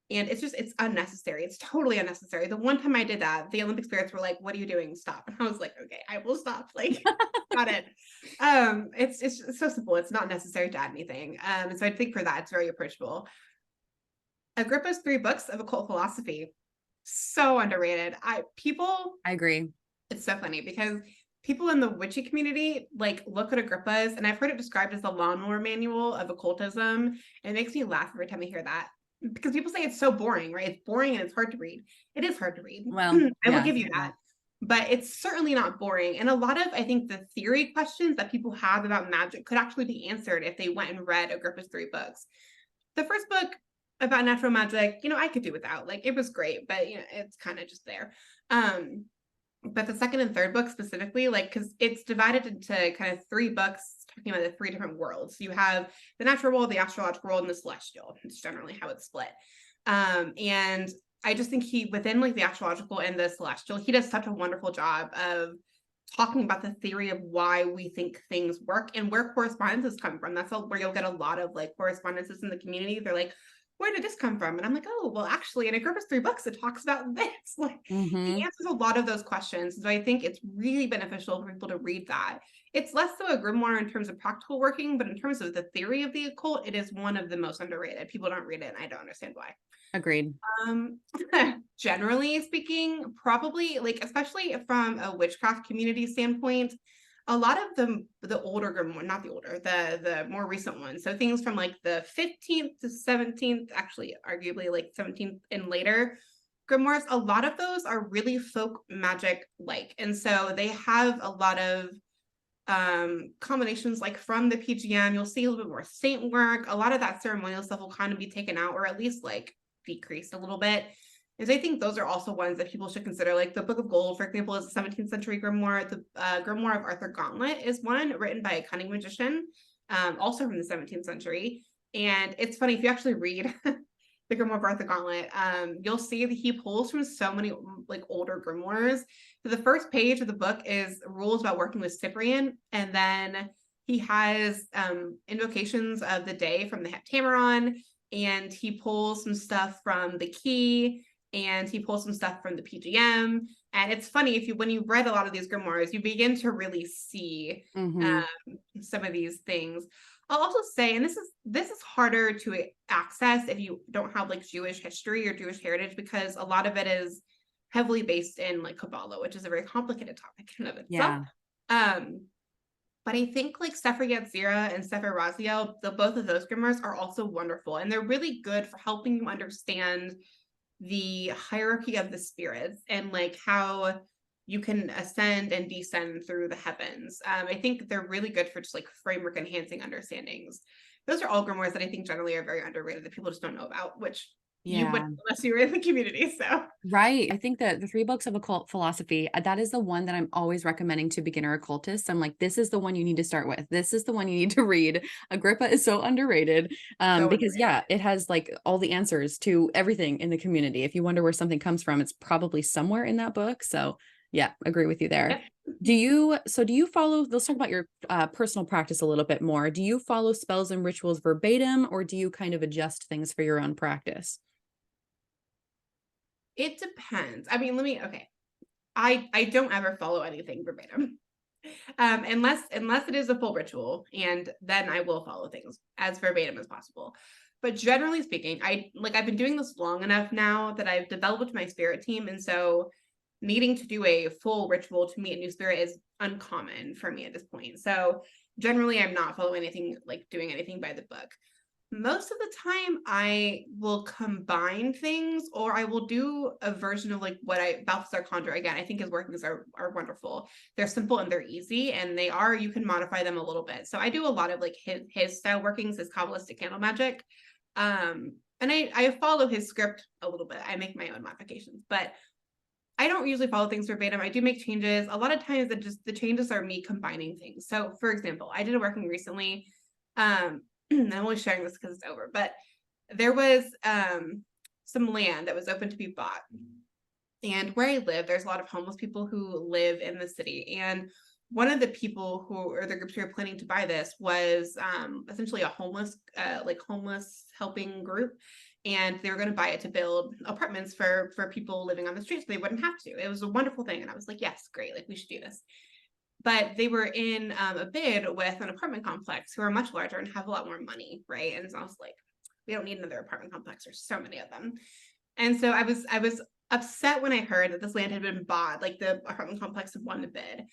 And it's unnecessary. It's totally unnecessary. The one time I did that, the Olympic spirits were like, "What are you doing? Stop." And I was like, "Okay, I will stop." Like, got it. It's so simple. It's not necessary to add anything. And so I think for that, it's very approachable. Agrippa's 3 books of occult philosophy, so underrated. I agree. It's so funny because people in the witchy community like look at Agrippa's, and I've heard it described as the lawnmower manual of occultism. And it makes me laugh every time I hear that because people say it's so boring, right? It's boring and it's hard to read. It is hard to read. Well, I will yeah, give you that. But it's certainly not boring. And a lot of, I think, the theory questions that people have about magic could actually be answered if they went and read Agrippa's 3 books. The first book about natural magic, I could do without. Like, it was great, but it's kind of just there. But the second and third book specifically, like, because it's divided into kind of 3 books talking about the 3 different worlds. You have the natural world, the astrological world, and the celestial. It's generally how it's split. And I just think he, within like the astrological and the celestial, he does such a wonderful job of talking about the theory of why we think things work and where correspondences come from. That's where you'll get a lot of like correspondences in the community. They're like, where did this come from? And I'm like, oh, well, actually, in Agrippa's 3 books, it talks about this. Like, he answers a lot of those questions. So I think it's really beneficial for people to read that. It's less so a grimoire in terms of practical working, but in terms of the theory of the occult, it is one of the most underrated. People don't read it, and I don't understand why. Agreed. Generally speaking, probably like, especially from a witchcraft community standpoint, a lot of the older grimoire, not the older, the more recent ones. So things from like the 15th to 17th, actually arguably like 17th and later grimoires, a lot of those are really folk magic like. And so they have a lot of combinations like from the PGM. You'll see a little bit more saint work. A lot of that ceremonial stuff will kind of be taken out, or at least like decreased a little bit. And so I think those are also ones that people should consider. Like the Book of Gold, for example, is a 17th century grimoire. The Grimoire of Arthur Gauntlet is one written by a cunning magician, also from the 17th century. And it's funny, if you actually read the Grimoire of Arthur Gauntlet, you'll see that he pulls from so many like older grimoires. So the first page of the book is rules about working with Cyprian, and then he has invocations of the day from the Heptameron, and he pulls some stuff from the Key, and he pulls some stuff from the PGM. And it's funny, when you read a lot of these grimoires, you begin to really see some of these things. I'll also say, and this is harder to access if you don't have like Jewish history or Jewish heritage, because a lot of it is heavily based in like Kabbalah, which is a very complicated topic in and of itself. Yeah. But I think like Sefer Yetzirah and Sefer Raziel, both of those grimoires are also wonderful, and they're really good for helping you understand the hierarchy of the spirits and like how you can ascend and descend through the heavens. I think they're really good for just like framework enhancing understandings. Those are all grimoires that I think generally are very underrated that people just don't know about, which you wouldn't unless you were in the community. So right. I think that the 3 books of occult philosophy, that is the one that I'm always recommending to beginner occultists. I'm like, this is the one you need to start with. This is the one you need to read. Agrippa is so underrated. Because it has like all the answers to everything in the community. If you wonder where something comes from, it's probably somewhere in that book. So yeah, agree with you there. Yep. Do you follow, let's talk about your personal practice a little bit more. Do you follow spells and rituals verbatim, or do you kind of adjust things for your own practice? It depends. I mean, I don't ever follow anything verbatim. Unless it is a full ritual, and then I will follow things as verbatim as possible. But generally speaking, I've been doing this long enough now that I've developed my spirit team, and so needing to do a full ritual to meet a new spirit is uncommon for me at this point. So generally, I'm not following anything, like doing anything by the book. Most of the time I will combine things, or I will do a version of like what Balthasar Conjure, again, I think his workings are wonderful. They're simple and they're easy, and you can modify them a little bit. So I do a lot of like his style workings, his Kabbalistic candle magic. And I follow his script a little bit. I make my own modifications, but I don't usually follow things verbatim. I do make changes. A lot of times the changes are me combining things. So for example, I did a working recently. I'm only sharing this because it's over, but there was some land that was open to be bought. And where I live, there's a lot of homeless people who live in the city. And one of the people the groups who were planning to buy this was essentially a homeless helping group. and they were going to buy it to build apartments for people living on the streets so they wouldn't have to. It was a wonderful thing. And I was like, yes, great. Like, we should do this. But they were in a bid with an apartment complex who are much larger and have a lot more money, right? And so I was like, we don't need another apartment complex. There's so many of them. And so I was upset when I heard that this land had been bought, like the apartment complex had won the bid.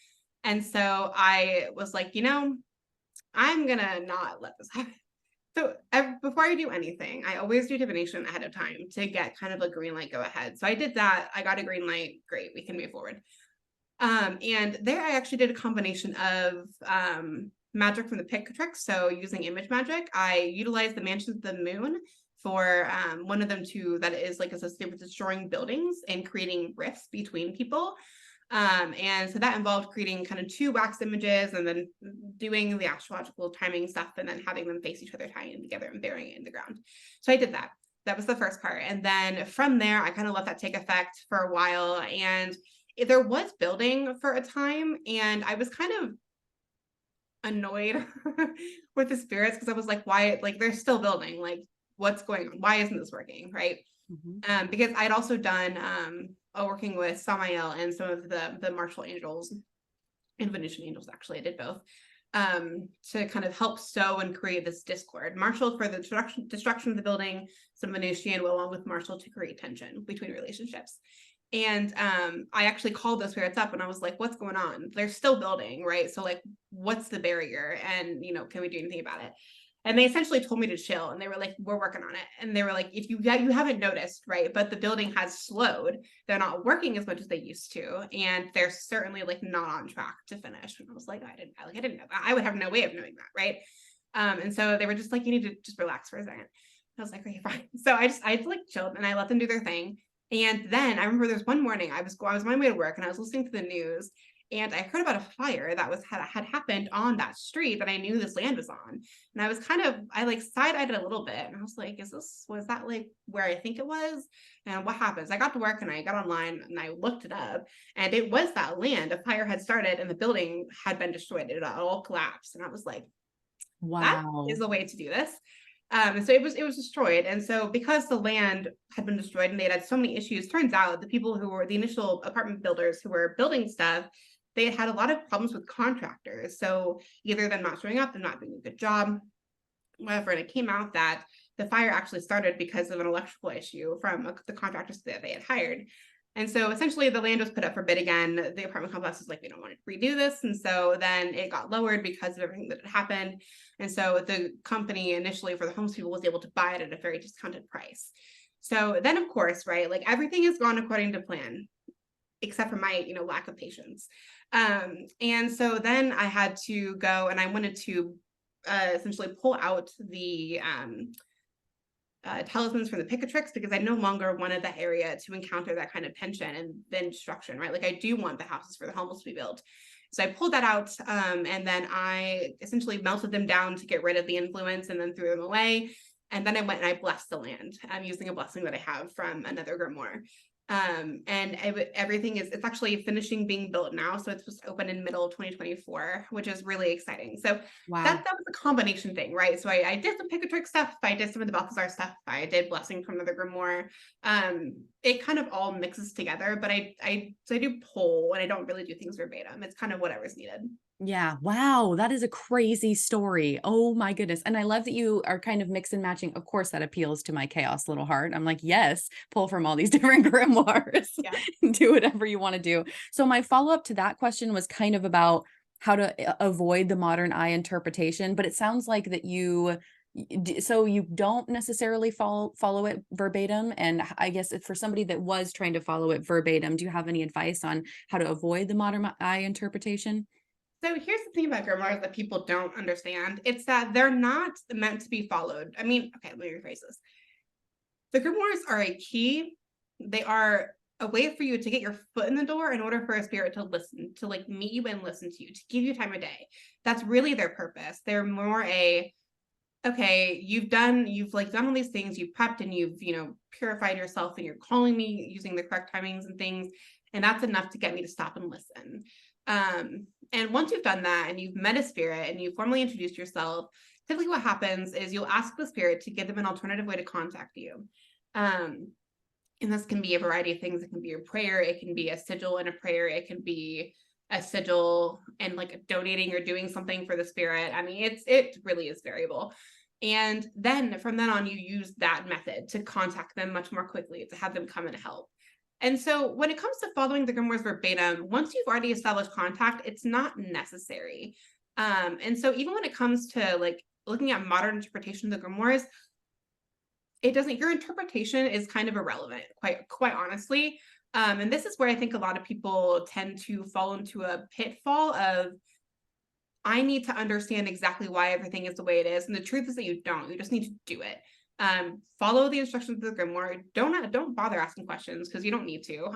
And so I was like, I'm gonna not let this happen. So before I do anything, I always do divination ahead of time to get kind of a green light, go ahead. So I did that. I got a green light. Great, we can move forward. And there I actually did a combination of magic from the pick tricks. So using image magic, I utilized the Mansions of the Moon for one of them that is like associated with destroying buildings and creating rifts between people. And so that involved creating kind of 2 wax images and then doing the astrological timing stuff and then having them face each other, tying them together and burying it in the ground. So I did that. That was the first part. And then from there, I kind of let that take effect for a while. And there was building for a time, and I was kind of annoyed with the spirits because I was like, why? Like, they're still building. Like, what's going on? Why isn't this working? Right. Because I'd also done working with Samael and some of the martial angels and Venusian angels. Actually, I did both to kind of help sow and create this discord. Martial for the destruction of the building, some Venusian along with Martial to create tension between relationships. And I actually called those spirits up and I was like, what's going on? They're still building, right? So like, what's the barrier? And, can we do anything about it? And they essentially told me to chill. And they were like, we're working on it. And they were like, if you haven't noticed, right? But the building has slowed. They're not working as much as they used to. And they're certainly like not on track to finish. And I was like, I didn't know that. I would have no way of knowing that, right? And so they were just like, you need to just relax for a second. I was like, okay, fine. So I like chilled and I let them do their thing. And then I remember there's one morning I was on my way to work and I was listening to the news and I heard about a fire that had happened on that street that I knew this land was on. And I was I like side-eyed it a little bit and I was like, was that like where I think it was? And what happens? I got to work and I got online and I looked it up and it was that land. A fire had started and the building had been destroyed. It all collapsed. And I was like, wow, that is the way to do this. And so it was destroyed. And so because the land had been destroyed and they had so many issues, turns out the people who were the initial apartment builders who were building stuff, they had a lot of problems with contractors. So either them not showing up, them not doing a good job, whatever. And it came out that the fire actually started because of an electrical issue from the contractors that they had hired. And so essentially the land was put up for bid again. The apartment complex was like, we don't want to redo this. And so then it got lowered because of everything that had happened. And so the company initially for the homeless people was able to buy it at a very discounted price. So then of course, right, like everything has gone according to plan, except for my, lack of patience. And so then I had to go and I wanted to essentially pull out the talismans from the Picatrix because I no longer wanted that area to encounter that kind of tension and then destruction, right? Like I do want the houses for the homeless to be built. So I pulled that out and then I essentially melted them down to get rid of the influence and then threw them away. And then I went and I blessed the land using a blessing that I have from another grimoire. And everything it's actually finishing being built now. So it's supposed to open in middle of 2024, which is really exciting. So wow. that was a combination thing, right? So I did some Picatrix stuff. I did some of the Balthazar stuff. I did blessing from another grimoire. It kind of all mixes together, but I do pull and I don't really do things verbatim. It's kind of whatever's needed. Yeah. Wow. That is a crazy story. Oh my goodness. And I love that you are kind of mix and matching. Of course, that appeals to my chaos little heart. I'm like, yes, pull from all these different grimoires, Yeah. do whatever you want to do. So my follow-up to that question was kind of about how to avoid the modern eye interpretation, but it sounds like that so you don't necessarily follow it verbatim. And I guess for somebody that was trying to follow it verbatim, do you have any advice on how to avoid the modern eye interpretation? So here's the thing about grimoires that people don't understand. It's that they're not meant to be followed. I mean, okay, let me rephrase this. The grimoires are a key. They are a way for you to get your foot in the door in order for a spirit to listen, to like meet you and listen to you, to give you time of day. That's really their purpose. They're more okay, you've done all these things, you've prepped and you've, purified yourself and you're calling me using the correct timings and things. And that's enough to get me to stop and listen. And once you've done that and you've met a spirit and you've formally introduced yourself, typically what happens is you'll ask the spirit to give them an alternative way to contact you. And this can be a variety of things. It can be a prayer. It can be a sigil and a prayer. It can be a sigil and like donating or doing something for the spirit. I mean, it really is variable. And then from then on, you use that method to contact them much more quickly, to have them come and help. And so when it comes to following the grimoires verbatim, once you've already established contact, it's not necessary. And so even when it comes to like looking at modern interpretation of the grimoires, it doesn't, your interpretation is kind of irrelevant, quite honestly. And this is where I think a lot of people tend to fall into a pitfall of, I need to understand exactly why everything is the way it is. And the truth is that you don't, you just need to do it. Follow the instructions of the grimoire. Don't bother asking questions because you don't need to.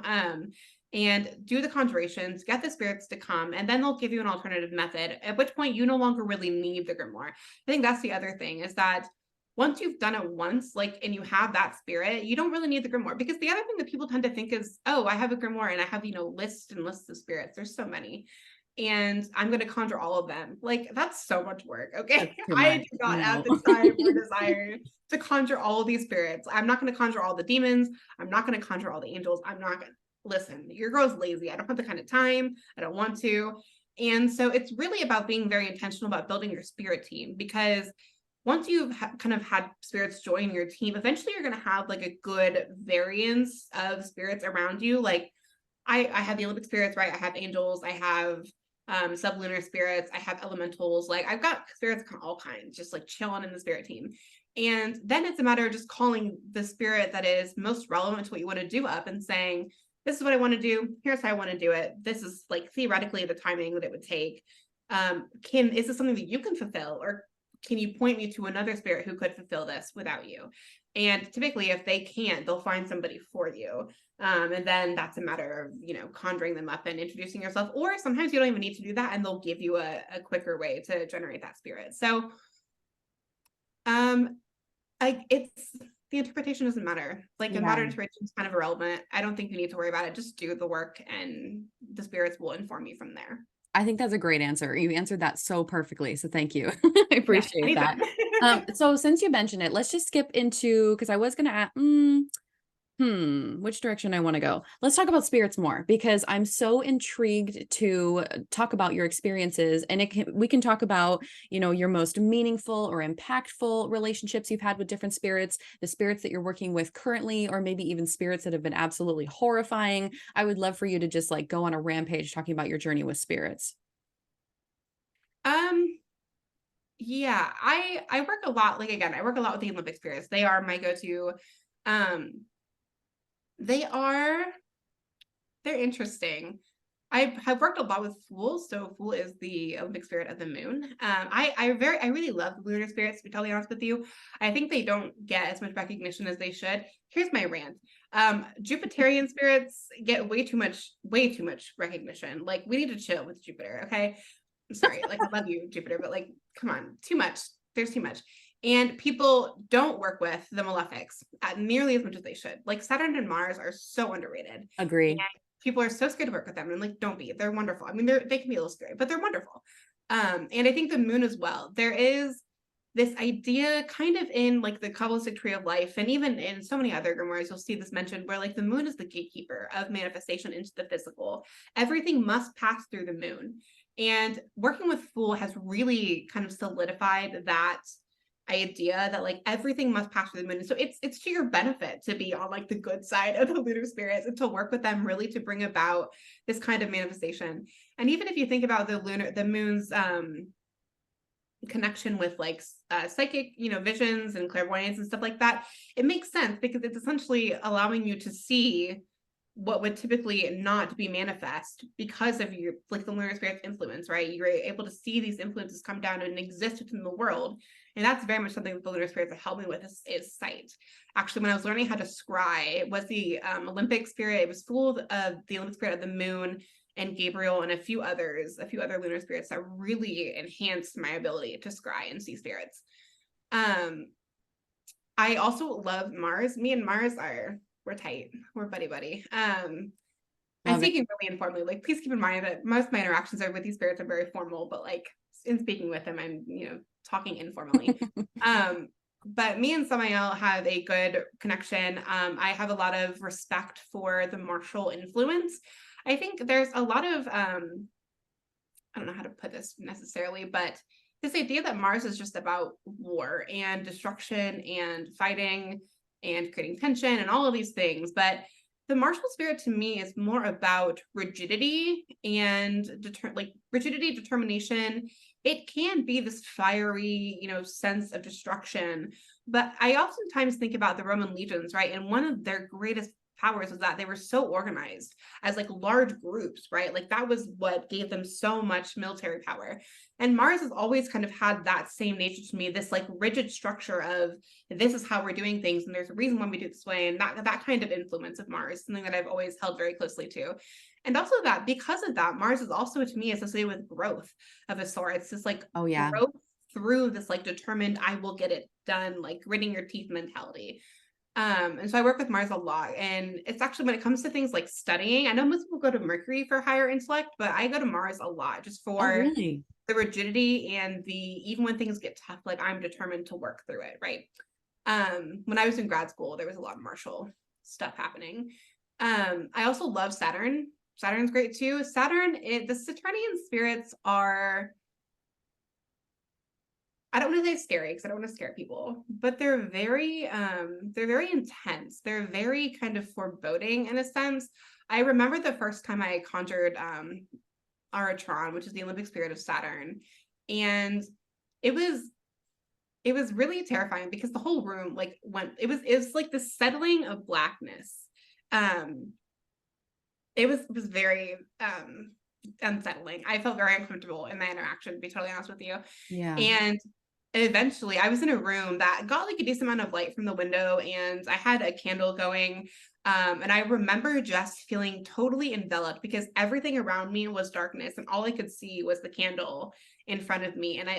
And do the conjurations, get the spirits to come, and then they'll give you an alternative method, at which point you no longer really need the grimoire. I think that's the other thing, is that once you've done it once, like, and you have that spirit, you don't really need the grimoire. Because the other thing that people tend to think is, oh, I have a grimoire and I have, lists and lists of spirits. There's so many. And I'm going to conjure all of them. Like, that's so much work. Okay. I do not have the time or desire to conjure all of these spirits. I'm not going to conjure all the demons. I'm not going to conjure all the angels. I'm not going to. Listen, your girl's lazy. I don't have the kind of time. I don't want to. And so it's really about being very intentional about building your spirit team, because once you've kind of had spirits join your team, eventually you're going to have like a good variance of spirits around you. Like I have the Olympic spirits, right? I have angels. I have sublunar spirits. I have elementals. Like I've got spirits of all kinds, just like chilling in the spirit team. And then it's a matter of just calling the spirit that is most relevant to what you want to do up and saying, this is what I want to do. Here's how I want to do it. This is like theoretically the timing that it would take. Is this something that you can fulfill, or can you point me to another spirit who could fulfill this without you? And typically, if they can't, they'll find somebody for you. And then that's a matter of, conjuring them up and introducing yourself. Or sometimes you don't even need to do that, and they'll give you a quicker way to generate that spirit. So the interpretation doesn't matter. Like a modern interpretation is kind of irrelevant. I don't think you need to worry about it. Just do the work and the spirits will inform you from there. I think that's a great answer. You answered that so perfectly. So thank you. I appreciate that. So since you mentioned it, let's just skip into, because I was going to ask, which direction I want to go. Let's talk about spirits more, because I'm so intrigued to talk about your experiences, and we can talk about, your most meaningful or impactful relationships you've had with different spirits, the spirits that you're working with currently, or maybe even spirits that have been absolutely horrifying. I would love for you to just like go on a rampage talking about your journey with spirits. Yeah, I work a lot. Like, again, I work a lot with the Olympic spirits. They are my go-to. They're interesting. I've worked a lot with Fool. So Fool is the Olympic spirit of the moon. I really love the lunar spirits, to be totally honest with you. I think they don't get as much recognition as they should. Here's my rant. Jupiterian spirits get way too much recognition. Like, we need to chill with Jupiter, okay? I'm sorry, like, I love you, Jupiter, but like, come on, too much. There's too much. And people don't work with the malefics nearly as much as they should. Like, Saturn and Mars are so underrated. Agree. And people are so scared to work with them, and like, don't be. They're wonderful. I mean, they can be a little scary, but they're wonderful. And I think the moon as well. There is this idea kind of in like the Kabbalistic tree of life, and even in so many other grimoires, you'll see this mentioned, where like the moon is the gatekeeper of manifestation into the physical. Everything must pass through the moon. And working with Fool has really kind of solidified that idea that like everything must pass through the moon. And so it's to your benefit to be on like the good side of the lunar spirits and to work with them really to bring about this kind of manifestation. And even if you think about the moon's connection with like psychic, visions and clairvoyance and stuff like that, it makes sense because it's essentially allowing you to see what would typically not be manifest because of your, like, the lunar spirit's influence, right? You're able to see these influences come down and exist within the world. And that's very much something that the lunar spirits have helped me with is sight. Actually, when I was learning how to scry, it was the Olympic spirit. It was Fool of the Olympic spirit of the moon and Gabriel and a few other lunar spirits that really enhanced my ability to scry and see spirits. I also love Mars. Me and Mars we're tight. We're buddy. I'm speaking really informally. Like, please keep in mind that most of my interactions are with these spirits are very formal, but like in speaking with them, I'm, talking informally. But me and Samael have a good connection. I have a lot of respect for the martial influence. I think there's a lot of, I don't know how to put this necessarily, but this idea that Mars is just about war and destruction and fighting and creating tension and all of these things. But the martial spirit to me is more about rigidity and rigidity, determination. It can be this fiery, sense of destruction. But I oftentimes think about the Roman legions, right? And one of their greatest powers was that they were so organized as like large groups, right? Like that was what gave them so much military power. And Mars has always kind of had that same nature to me, this like rigid structure of this is how we're doing things, and there's a reason why we do it this way. And that kind of influence of Mars, something that I've always held very closely to. And also that because of that, Mars is also to me associated with growth of a sort. It's this like growth through this like determined, I will get it done, like gritting your teeth mentality. And so I work with Mars a lot, and it's actually when it comes to things like studying, I know most people go to Mercury for higher intellect, but I go to Mars a lot just for the rigidity and even when things get tough, like I'm determined to work through it, right? When I was in grad school, there was a lot of martial stuff happening. I also love Saturn. Saturn's great too. The Saturnian spirits are, I don't want to say scary because I don't want to scare people, but they're very intense. They're very kind of foreboding in a sense. I remember the first time I conjured Aratron, which is the Olympic spirit of Saturn, and it was really terrifying because the whole room like it was like the settling of blackness. It was very unsettling. I felt very uncomfortable in my interaction, to be totally honest with you. Yeah. And eventually I was in a room that got like a decent amount of light from the window, and I had a candle going. And I remember just feeling totally enveloped because everything around me was darkness and all I could see was the candle in front of me. And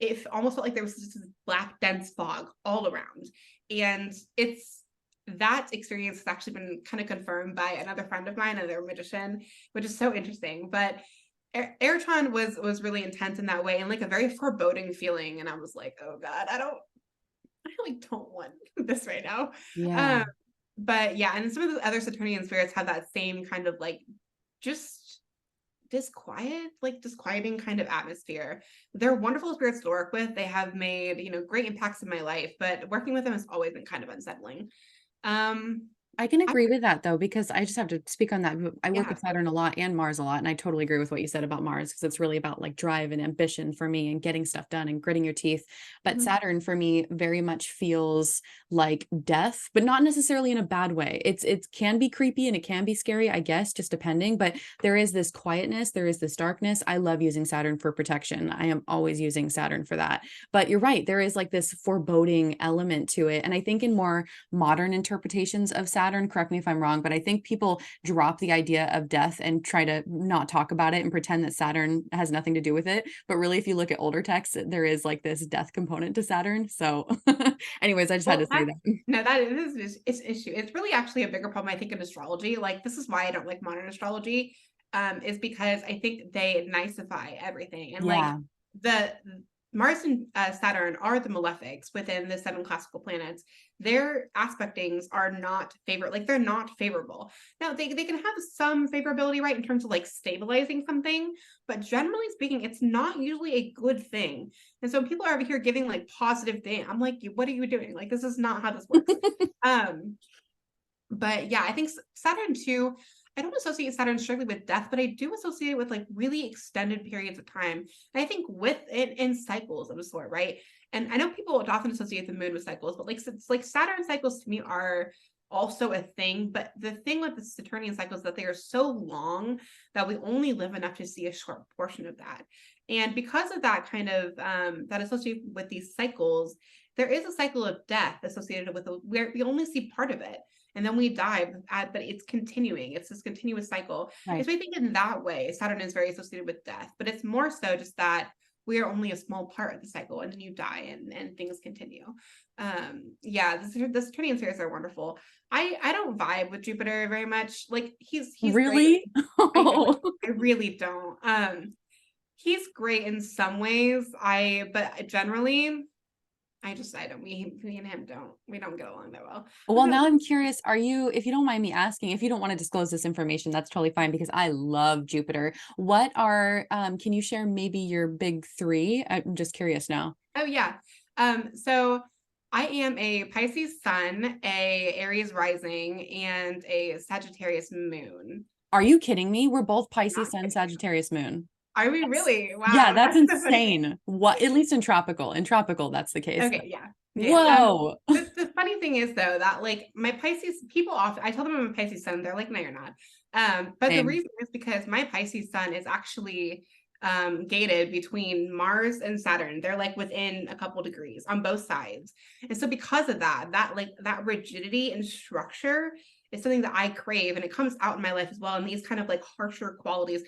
it almost felt like there was just this black dense fog all around. And that experience has actually been kind of confirmed by another friend of mine, another magician, which is so interesting. But Aratron was really intense in that way and like a very foreboding feeling. And I was like, oh God, I really don't want this right now. Yeah. But yeah, and some of the other Saturnian spirits have that same kind of like just disquieting kind of atmosphere. They're wonderful spirits to work with. They have made, great impacts in my life, but working with them has always been kind of unsettling. I can agree with that though, because I just have to speak on that. I work Yeah. with Saturn a lot and Mars a lot. And I totally agree with what you said about Mars, because it's really about like drive and ambition for me and getting stuff done and gritting your teeth. But Mhm. Saturn for me very much feels like death, but not necessarily in a bad way. It can be creepy and it can be scary, I guess, just depending. But there is this quietness, there is this darkness. I love using Saturn for protection. I am always using Saturn for that. But you're right, there is like this foreboding element to it. And I think in more modern interpretations of Saturn, correct me if I'm wrong, but I think people drop the idea of death and try to not talk about it and pretend that Saturn has nothing to do with it. But really, if you look at older texts, there is like this death component to Saturn. So anyways, I just had to say that. No, that is it's issue. It's really actually a bigger problem, I think, in astrology. Like this is why I don't like modern astrology, is because I think they nicify everything. And like the Mars and Saturn are the malefics within the 7 classical planets. Their aspectings are not they're not favorable. Now they can have some favorability, right, in terms of like stabilizing something, but generally speaking, it's not usually a good thing. And so people are over here giving like positive thing. I'm like, what are you doing? Like, this is not how this works. But yeah, I think Saturn too, I don't associate Saturn strictly with death, but I do associate it with like really extended periods of time. And I think with it in cycles of a sort, right? And I know people would often associate the moon with cycles, but like Saturn cycles to me are also a thing. But the thing with the Saturnian cycles is that they are so long that we only live enough to see a short portion of that. And because of that kind of that associated with these cycles, there is a cycle of death associated with where we only see part of it. And then we die, but it's continuing. It's this continuous cycle. Right. So I think in that way, Saturn is very associated with death, but it's more so just that we are only a small part of the cycle, and then you die and things continue. Yeah, the Saturnian spirits are wonderful. I don't vibe with Jupiter very much. Like he's really great. I really don't. He's great in some ways. But generally, me and him we don't get along that well. Well, now I'm curious, are you, if you don't mind me asking, if you don't want to disclose this information, that's totally fine because I love Jupiter. What are, can you share maybe your big three? I'm just curious now. Oh yeah. So I am a Pisces sun, a Aries rising, and a Sagittarius moon. Are you kidding me? We're both Pisces Not sun, kidding. Sagittarius moon. Are we That's, really? yeah, Wow. that's insane. What, at least in tropical. In tropical, that's the case. Okay, yeah. Yeah. Whoa. The funny thing is though that like my Pisces people often I tell them I'm a Pisces sun, they're like, no, you're not. But the Same. reason is because my Pisces sun is actually gated between Mars and Saturn. They're like within a couple degrees on both sides. And so because of that rigidity and structure is something that I crave, and it comes out in my life as well. And these kind of like harsher qualities.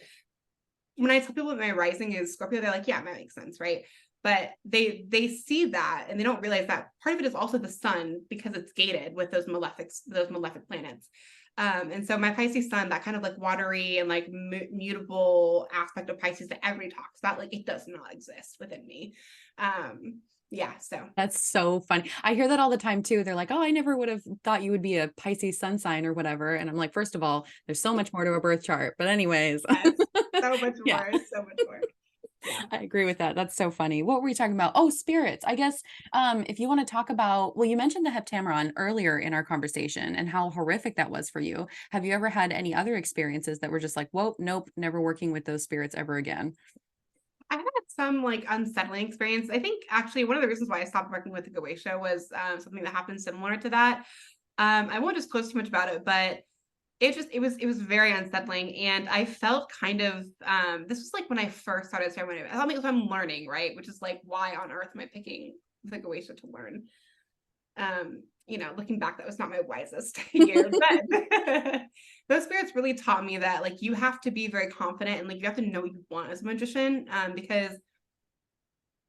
When I tell people that my rising is Scorpio, they're like, yeah, that makes sense, right? But they see that and they don't realize that part of it is also the sun because it's gated with those malefic planets. And so my Pisces sun, that kind of like watery and like mutable aspect of Pisces that everybody talks about, like it does not exist within me. Yeah, so That's so funny. I hear that all the time too. They're like, oh, I never would have thought you would be a Pisces sun sign or whatever. And I'm like, first of all, there's so much more to a birth chart. But anyways, yes, so much yeah. more, so much more. Yeah. I agree with that. That's so funny. What were we talking about? Oh, spirits. I guess if you want to talk about, well, you mentioned the Heptameron earlier in our conversation and how horrific that was for you. Have you ever had any other experiences that were just like, whoa, nope, never working with those spirits ever again? I've had some like unsettling experience. I think actually one of the reasons why I stopped working with the Goetia was something that happened similar to that. I won't disclose too much about it, but it was very unsettling, and I felt kind of this was like when I first started ceremony. I thought I'm learning, right? Which is like, why on earth am I picking the Goetia to learn? Looking back, that was not my wisest year, but those spirits really taught me that like you have to be very confident and like you have to know what you want as a magician, because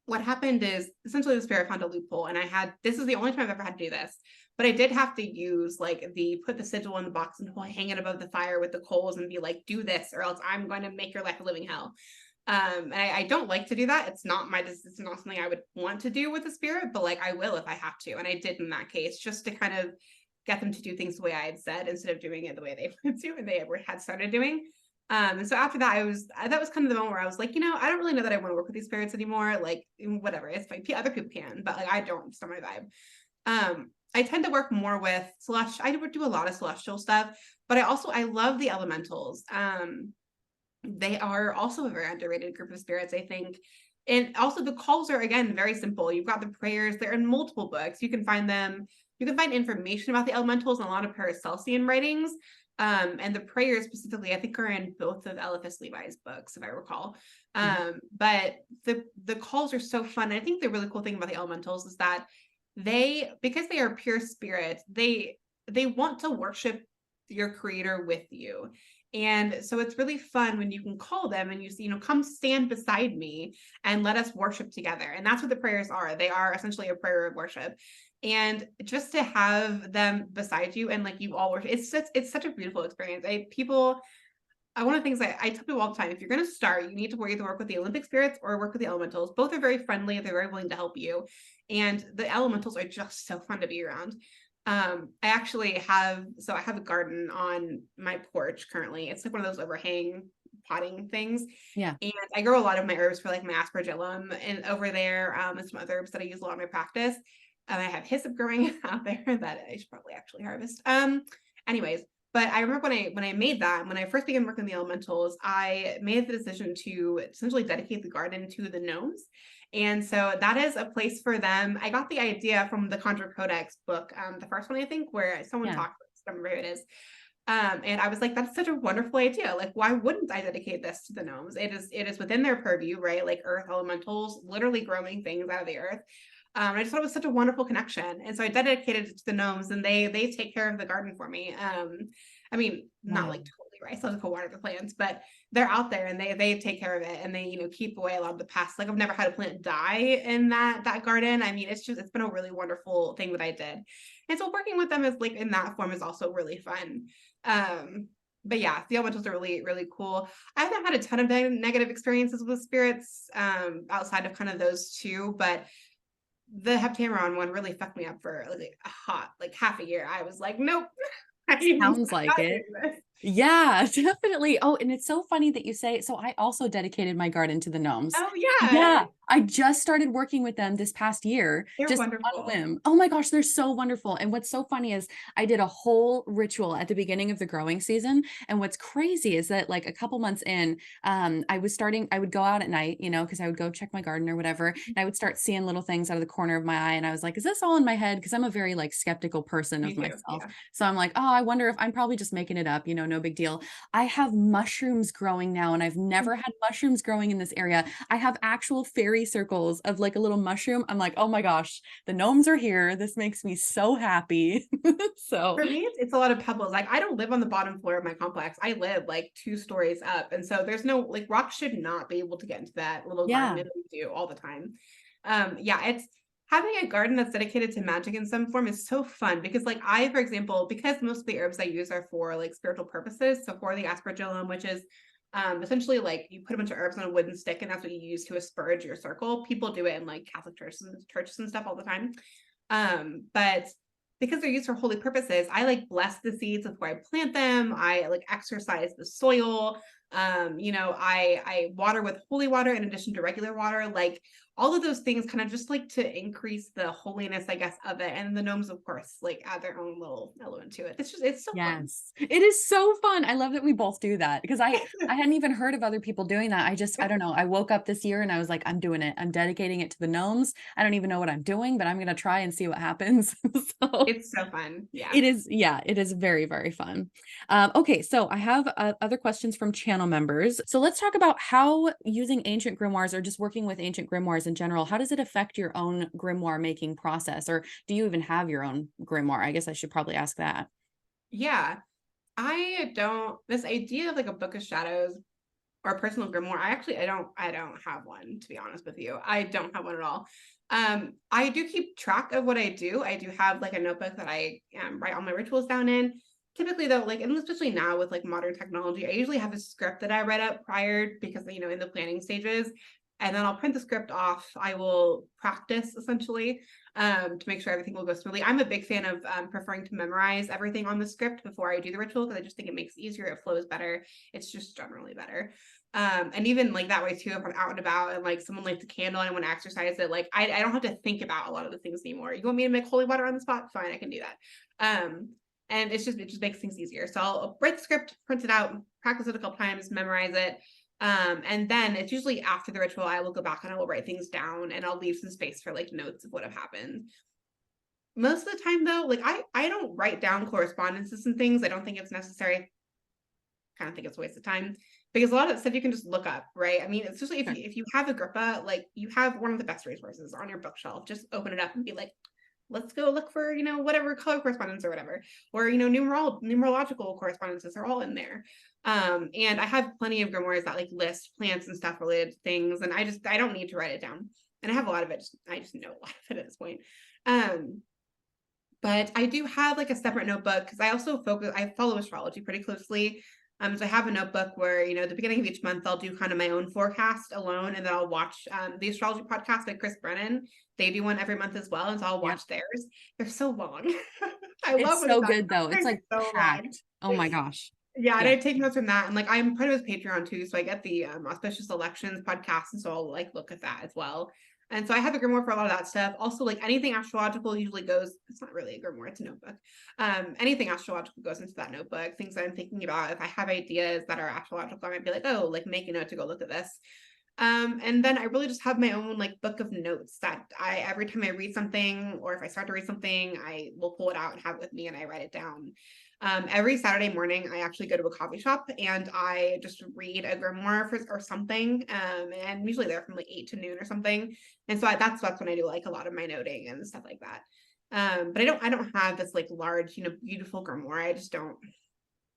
what happened is essentially the spirit found a loophole, and this is the only time I've ever had to do this, but I did have to use like put the sigil in the box and hang it above the fire with the coals and be like, do this or else I'm going to make your life a living hell. And I don't like to do that. It's not something I would want to do with the spirit, but like I will if I have to. And I did in that case, just to kind of get them to do things the way I had said instead of doing it the way they wanted to and they had started doing. And so after that, that was kind of the moment where I was like, I don't really know that I want to work with these spirits anymore. Like whatever, it's fine. Other people can, but like I don't. It's not my vibe. I tend to work more with celestial. I would do a lot of celestial stuff, but I love the elementals. They are also a very underrated group of spirits, I think. And also the calls are, again, very simple. You've got the prayers. They're in multiple books. You can find them. You can find information about the elementals in a lot of Paracelsian writings. And the prayers specifically, I think, are in both of Eliphas Levi's books, if I recall. But the calls are so fun. I think the really cool thing about the elementals is that because they are pure spirits, they want to worship your creator with you. And so it's really fun when you can call them and come stand beside me and let us worship together. And that's what the prayers are. They are essentially a prayer of worship. And just to have them beside you and like you all worship, it's such a beautiful experience. One of the things I tell people all the time, if you're going to start, you need to either work with the Olympic spirits or work with the elementals. Both are very friendly. They're very willing to help you. And the elementals are just so fun to be around. I have a garden on my porch currently. It's like one of those overhang potting things. Yeah. And I grow a lot of my herbs for like my aspergillum and over there, and some other herbs that I use a lot in my practice. I have hyssop growing out there that I should probably actually harvest. Anyways, but I remember when I first began working the elementals, I made the decision to essentially dedicate the garden to the gnomes. And so that is a place for them. I got the idea from the Conjure Codex book, the first one, I think, where someone talked, I don't remember who it is. And I was like, that's such a wonderful idea. Like, why wouldn't I dedicate this to the gnomes? It is within their purview, right? Like earth elementals, literally growing things out of the earth. I just thought it was such a wonderful connection. And so I dedicated it to the gnomes, and they take care of the garden for me. Not like totally, right? I still have to go water the plants, but they're out there and they take care of it, and they, keep away a lot of the pests. Like I've never had a plant die in that garden. It's been a really wonderful thing that I did. And so working with them is like in that form is also really fun. But yeah, the elementals are really, really cool. I haven't had a ton of negative experiences with spirits outside of kind of those two, but the Heptameron one really fucked me up for like a hot, like half a year. I was like, nope, I'm Sounds like not it. doing this. Yeah, definitely. Oh, and it's so funny that you say, so I also dedicated my garden to the gnomes. Oh yeah, Yeah, I just started working with them this past year, they're just on a wonderful. whim. Oh my gosh, they're so wonderful. And what's so funny is I did a whole ritual at the beginning of the growing season. And what's crazy is that like a couple months in, I would go out at night, you know, because I would go check my garden or whatever. And I would start seeing little things out of the corner of my eye. And I was like, is this all in my head? Because I'm a very like skeptical person Me of too. myself. Yeah. So I'm like, oh, I wonder if I'm probably just making it up, you know, no big deal. I have mushrooms growing now, and I've never had mushrooms growing in this area. I have actual fairy circles of like a little mushroom. I'm like, oh my gosh, the gnomes are here. This makes me so happy. So For me, it's a lot of pebbles. Like I don't live on the bottom floor of my complex. I live like 2 stories up. And so there's no like rocks should not be able to get into that little garden yeah, that we do all the time. Yeah, it's having a garden that's dedicated to magic in some form is so fun because like I, for example, because most of the herbs I use are for like spiritual purposes. So for the aspergillum, which is essentially like you put a bunch of herbs on a wooden stick and that's what you use to asperge your circle. People do it in like Catholic churches and stuff all the time. But because they're used for holy purposes, I like bless the seeds before I plant them. I like exercise the soil. I water with holy water in addition to regular water. Like all of those things kind of just like to increase the holiness, I guess, of it. And the gnomes, of course, like add their own little element to it. It's so fun. yes, it is so fun. I love that we both do that because I hadn't even heard of other people doing that. I don't know. I woke up this year and I was like, I'm doing it. I'm dedicating it to the gnomes. I don't even know what I'm doing, but I'm gonna try and see what happens. So It's so fun. Yeah. it is, yeah, it is very, very fun. Okay, so I have other questions from channel members. So let's talk about how using ancient grimoires or just working with ancient grimoires in general, how does it affect your own grimoire making process? Or do you even have your own grimoire? I guess I should probably ask that. Yeah. This idea of like a book of shadows or personal grimoire, I don't have one, to be honest with you. I don't have one at all. I do keep track of what I do. I do have like a notebook that I write all my rituals down in. Typically though, like, and especially now with like modern technology, I usually have a script that I write up prior because, in the planning stages, and then I'll print the script off. I will practice essentially to make sure everything will go smoothly. I'm a big fan of preferring to memorize everything on the script before I do the ritual because I just think it makes it easier. It flows better. It's just generally better. And even like that way too, if I'm out and about and like someone lights a candle and I want to exercise it, like I don't have to think about a lot of the things anymore. You want me to make holy water on the spot? Fine, I can do that. And it just makes things easier. So I'll write the script, print it out, practice it a couple times, memorize it. And then it's usually after the ritual, I will go back and I will write things down and I'll leave some space for like notes of what have happened. Most of the time though, like I don't write down correspondences and things. I don't think it's necessary. Kind of think it's a waste of time because a lot of that stuff you can just look up, right? I mean, especially Sure. if you have Agrippa, like you have one of the best resources on your bookshelf. Just open it up and be like, let's go look for whatever color correspondence or whatever, or numerological correspondences are all in there. And I have plenty of grimoires that like list plants and stuff related to things, and I don't need to write it down, and I have a lot of it. I just know a lot of it at this point. But I do have like a separate notebook because I follow astrology pretty closely. So I have a notebook where, at the beginning of each month, I'll do kind of my own forecast alone, and then I'll watch the astrology podcast by Chris Brennan. They do one every month as well, and so I'll Yep. watch theirs. They're so long. I love It's when it's so that. good though. It's They're like so long. packed. Oh my gosh. Yeah, and Yeah. I take notes from that, and like I'm part of his Patreon too, so I get the auspicious elections podcast, and so I'll like look at that as well. And so I have a grimoire for a lot of that stuff. Also, like anything astrological usually goes. It's not really a grimoire; it's a notebook. Anything astrological goes into that notebook. Things that I'm thinking about. If I have ideas that are astrological, I might be like, oh, like make a note to go look at this. And then I really just have my own like book of notes that every time I read something or if I start to read something, I will pull it out and have it with me and I write it down. Every Saturday morning, I actually go to a coffee shop and I just read a grimoire or something. And I'm usually there from like 8 to noon or something. And so that's when I do like a lot of my noting and stuff like that. But I don't have this like large, beautiful grimoire. I just don't.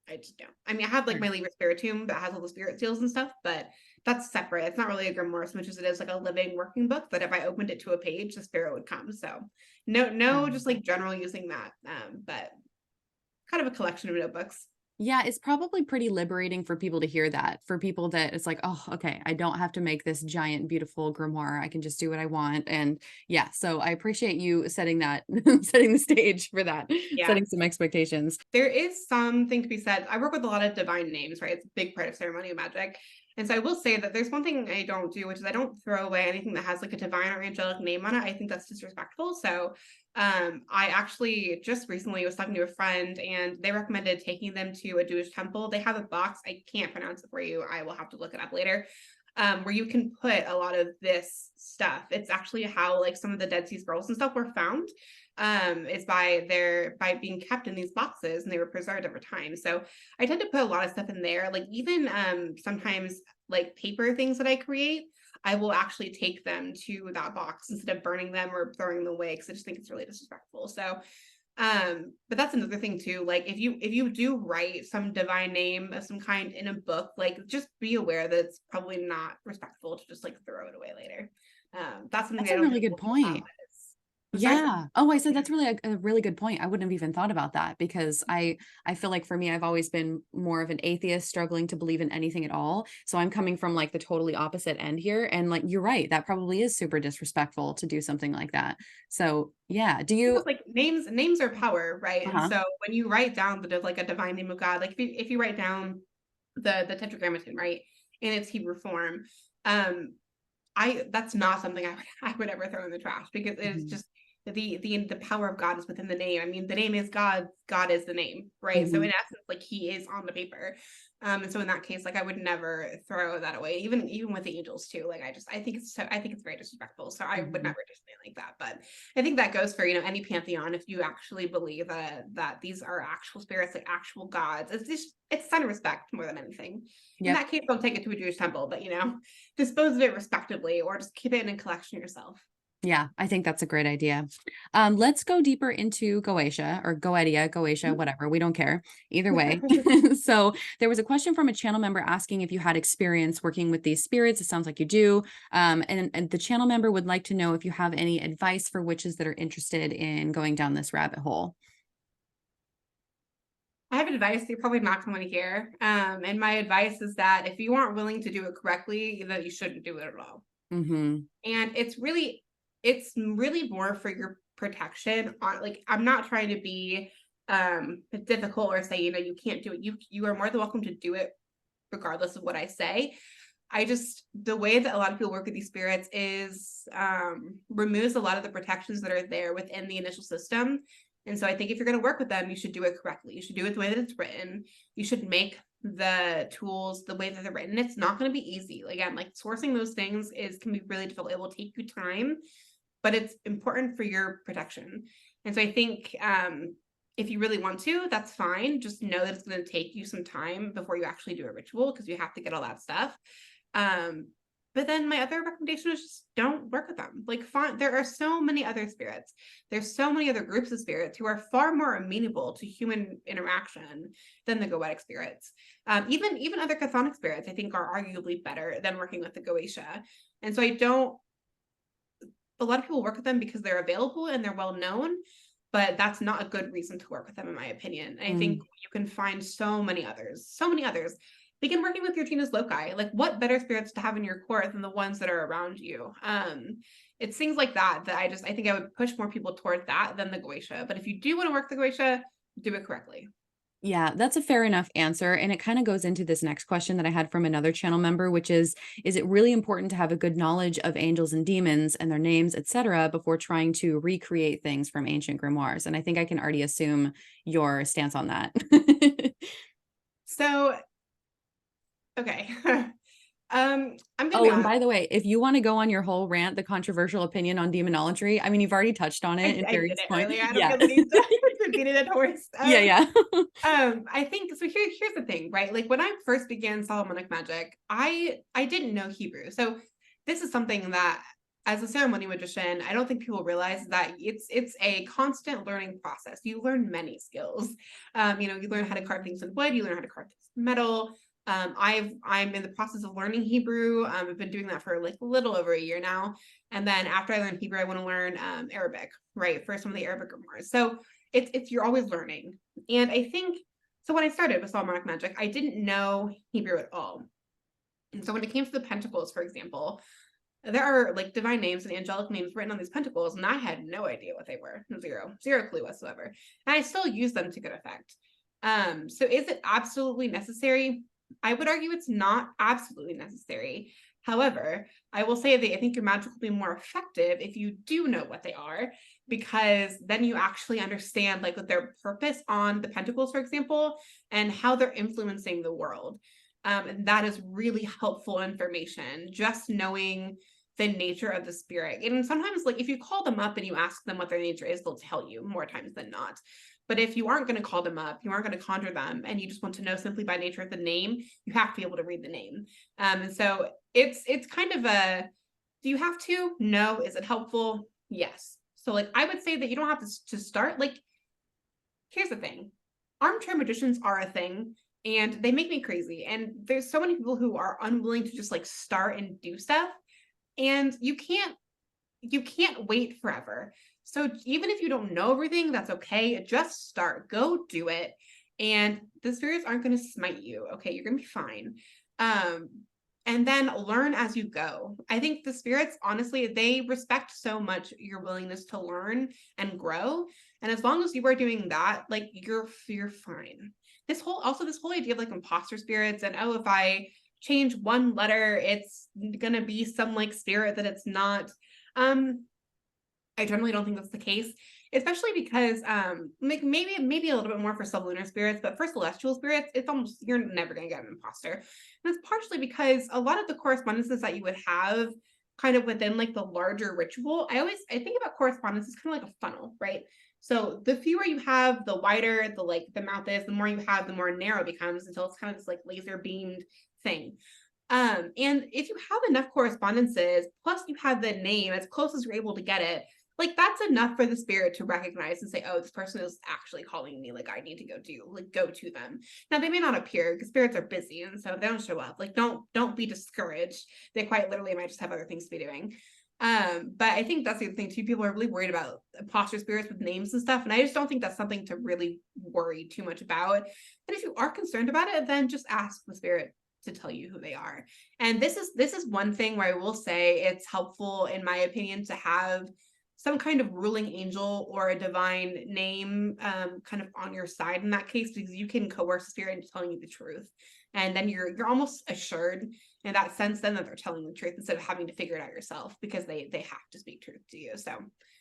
I mean, I have like Sure. my Liber Spiritum that has all the spirit seals and stuff, but that's separate. It's not really a grimoire as much as it is like a living working book that if I opened it to a page, the spirit would come. So no, Yeah. just like general using that. But kind of a collection of notebooks. Yeah, it's probably pretty liberating for people to hear that. For people that it's like, oh, okay, I don't have to make this giant, beautiful grimoire. I can just do what I want. And yeah, so I appreciate you setting that, setting the stage for that, Yeah. setting some expectations. There is something to be said. I work with a lot of divine names, right? It's a big part of ceremonial magic. And so I will say that there's one thing I don't do, which is I don't throw away anything that has like a divine or angelic name on it. I think that's disrespectful. So I actually just recently was talking to a friend and they recommended taking them to a Jewish temple. They have a box. I can't pronounce it for you. I will have to look it up later. Where you can put a lot of this stuff. It's actually how like some of the Dead Sea Scrolls and stuff were found, is by being kept in these boxes and they were preserved over time. So I tend to put a lot of stuff in there, like even sometimes like paper things that I create, I will actually take them to that box instead of burning them or throwing them away because I just think it's really disrespectful. So but that's another thing too, like if you do write some divine name of some kind in a book, like just be aware that it's probably not respectful to just like throw it away later. That's something That's I a don't really think good we'll do point. I'm sorry. Yeah. Oh, I said that's really a really good point. I wouldn't have even thought about that because I feel like for me, I've always been more of an atheist struggling to believe in anything at all. So I'm coming from like the totally opposite end here. And like you're right, that probably is super disrespectful to do something like that. So yeah. Do you Like names are power, right? And uh-huh. so when you write down like a divine name of God, like if you write down the tetragrammaton, right, in its Hebrew form, um, I that's not something I would ever throw in the trash because it's Mhm. just the power of God is within the name. I mean, the name is God, God is the name, right? So in Mhm. essence, like he is on the paper. And so in that case, like I would never throw that away, even with the angels too. Like I think it's very disrespectful. So I would Mhm. never do something like that. But I think that goes for, any pantheon. If you actually believe that these are actual spirits, like actual gods, it's a sign of respect more than anything. In Yep. that case, don't take it to a Jewish temple, but dispose of it respectably or just keep it in a collection yourself. Yeah, I think that's a great idea. Let's go deeper into Goetia or Goetia, Goetia, whatever. We don't care either way. So there was a question from a channel member asking if you had experience working with these spirits. It sounds like you do. And the channel member would like to know if you have any advice for witches that are interested in going down this rabbit hole. I have advice you're probably not going to hear. And my advice is that if you aren't willing to do it correctly, that you shouldn't do it at all. Mm-hmm. And it's really more for your protection. On like, I'm not trying to be difficult or say, you can't do it. You are more than welcome to do it regardless of what I say. The way that a lot of people work with these spirits is removes a lot of the protections that are there within the initial system. And so I think if you're going to work with them, you should do it correctly. You should do it the way that it's written. You should make the tools the way that they're written. It's not going to be easy. Again, like sourcing those things can be really difficult. It will take you time, but it's important for your protection. And so I think if you really want to, that's fine. Just know that it's going to take you some time before you actually do a ritual because you have to get all that stuff. Um, but then my other recommendation is just don't work with them. Like, there are so many other spirits. There's so many other groups of spirits who are far more amenable to human interaction than the Goetic spirits. Even other chthonic spirits, I think, are arguably better than working with the Goetia. And so a lot of people work with them because they're available and they're well known, but that's not a good reason to work with them, in my opinion. And I think you can find so many others, so many others. Begin working with your genus loci. Like, what better spirits to have in your court than the ones that are around you? It's things like that I think I would push more people toward that than the Goetia. But if you do want to work the Goetia, do it correctly. Yeah, that's a fair enough answer. And it kind of goes into this next question that I had from another channel member, which is it really important to have a good knowledge of angels and demons and their names, etc., before trying to recreate things from ancient grimoires? And I think I can already assume your stance on that. So, okay. I'm gonna be Oh, and honest. by the way, if you want to go on your whole rant, the controversial opinion on demonology, I mean, you've already touched on it in I did various it points. earlier. I don't Yeah. feel the need to repeat it at horse. Yeah, yeah. I think so. Here's the thing, right? Like when I first began Solomonic magic, I didn't know Hebrew. So this is something that as a ceremonial magician, I don't think people realize that it's a constant learning process. You learn many skills. You learn how to carve things in wood, you learn how to carve things in metal. I'm in the process of learning Hebrew. I've been doing that for like a little over a year now. And then after I learn Hebrew, I want to learn Arabic, right? For some of the Arabic grimoires. So it's you're always learning. And I think So when I started with Ceremonial Magick, I didn't know Hebrew at all. And so when it came to the pentacles, for example, there are like divine names and angelic names written on these pentacles, and I had no idea what they were. Zero clue whatsoever. And I still use them to good effect. So is it absolutely necessary? I would argue it's not absolutely necessary. However, I will say that I think your magic will be more effective if you do know what they are, because then you actually understand like what their purpose on the pentacles, for example, and how they're influencing the world. And that is really helpful information, just knowing the nature of the spirit. And sometimes, like, if you call them up and you ask them what their nature is, they'll tell you more times than not. But if you aren't going to call them up, you aren't going to conjure them, and you just want to know simply by nature of the name, you have to be able to read the name. And so it's kind of a, do you have to? No. Is it helpful? Yes. So like, I would say that you don't have to start. Like, here's the thing. Armchair magicians are a thing, and they make me crazy. And there's so many people who are unwilling to just like start and do stuff. And you can't wait forever. So even if you don't know everything, that's okay. Just start, go do it. And the spirits aren't going to smite you. Okay. You're going to be fine. And then learn as you go. I think the spirits, honestly, they respect so much your willingness to learn and grow. And as long as you are doing that, like you're fine. This whole idea of like imposter spirits and, oh, if I change one letter, it's gonna be some like spirit that it's not. I generally don't think that's the case, especially because maybe a little bit more for sublunar spirits, but for celestial spirits, it's almost, you're never gonna get an imposter. And it's partially because a lot of the correspondences that you would have kind of within like the larger ritual, I think about correspondence as kind of like a funnel, right? So the fewer you have, the wider the mouth is, the more you have, the more narrow it becomes, until it's kind of this like laser beamed thing. And if you have enough correspondences, plus you have the name as close as you're able to get it, like that's enough for the spirit to recognize and say, oh, this person is actually calling me, like I need to go to them. Now they may not appear because spirits are busy, and so if they don't show up, like don't be discouraged. They quite literally might just have other things to be doing. But I think that's the other thing too. People are really worried about imposter spirits with names and stuff, and I just don't think that's something to really worry too much about. And if you are concerned about it, then just ask the spirit to tell you who they are. And this is one thing where I will say it's helpful, in my opinion, to have some kind of ruling angel or a divine name kind of on your side in that case, because you can coerce the spirit into telling you the truth. And then you're almost assured in that sense then that they're telling the truth, instead of having to figure it out yourself, because they have to speak truth to you. So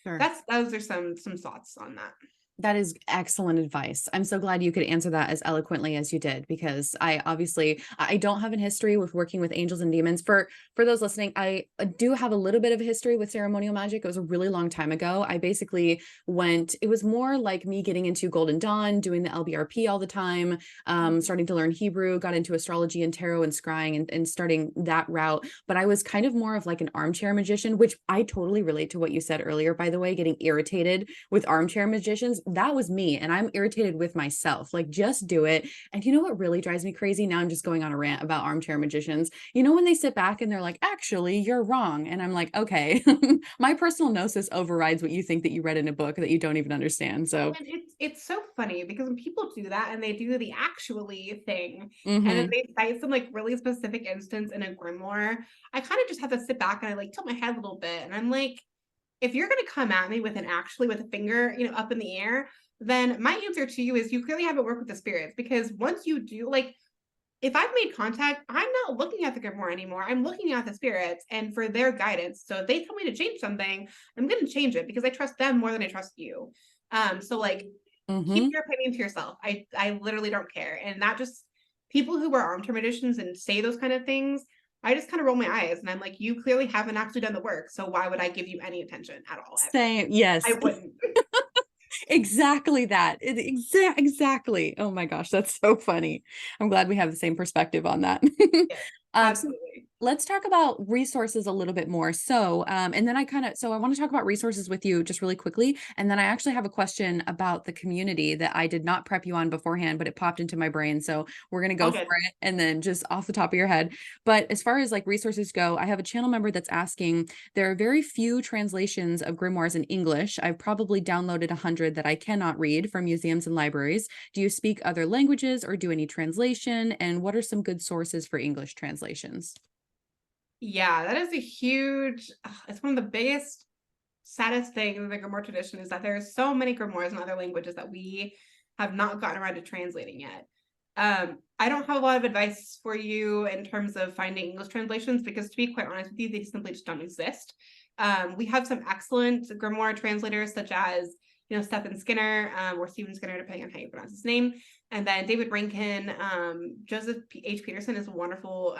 Sure. those are some thoughts on that. That is excellent advice. I'm so glad you could answer that as eloquently as you did, because I don't have a history with working with angels and demons. For those listening, I do have a little bit of a history with ceremonial magic. It was a really long time ago. I basically it was more like me getting into Golden Dawn, doing the LBRP all the time, starting to learn Hebrew, got into astrology and tarot and scrying and starting that route. But I was kind of more of like an armchair magician, which I totally relate to what you said earlier, by the way, getting irritated with armchair magicians. That was me, and I'm irritated with myself. Like, just do it. And you know what really drives me crazy? Now I'm just going on a rant about armchair magicians. You know, when they sit back and they're like, actually, you're wrong. And I'm like, okay, my personal gnosis overrides what you think that you read in a book that you don't even understand. So and it's so funny, because when people do that and they do the actually thing, and then they cite some like really specific instance in a grimoire, I kind of just have to sit back and I like tilt my head a little bit, and I'm like, if you're going to come at me with with a finger, up in the air, then my answer to you is you clearly haven't worked with the spirits, because once you do, like, if I've made contact, I'm not looking at the grimoire anymore. I'm looking at the spirits and for their guidance. So if they tell me to change something, I'm going to change it, because I trust them more than I trust you. So like, keep your opinion to yourself. I literally don't care. And that just, people who are armchair magicians and say those kind of things, I just kind of roll my eyes, and I'm like, you clearly haven't actually done the work. So why would I give you any attention at all? Same. Yes. I wouldn't. Exactly that. Exactly. Oh my gosh, that's so funny. I'm glad we have the same perspective on that. Yes, absolutely. let's talk about resources a little bit more. So, and then I want to talk about resources with you just really quickly. And then I actually have a question about the community that I did not prep you on beforehand, but it popped into my brain. So we're going to go for Okay. it. And then just off the top of your head. But as far as like resources go, I have a channel member that's asking, there are very few translations of grimoires in English. I've probably downloaded 100 that I cannot read from museums and libraries. Do you speak other languages or do any translation? And what are some good sources for English translations? Yeah, that is a huge, it's one of the biggest, saddest things in the Grimoire tradition is that there are so many Grimoires in other languages that we have not gotten around to translating yet. I don't have a lot of advice for you in terms of finding English translations because, to be quite honest with you, they simply just don't exist. We have some excellent Grimoire translators, such as Stephen Skinner, or Stephen Skinner, depending on how you pronounce his name, and then David Rankin. Joseph H. Peterson is a wonderful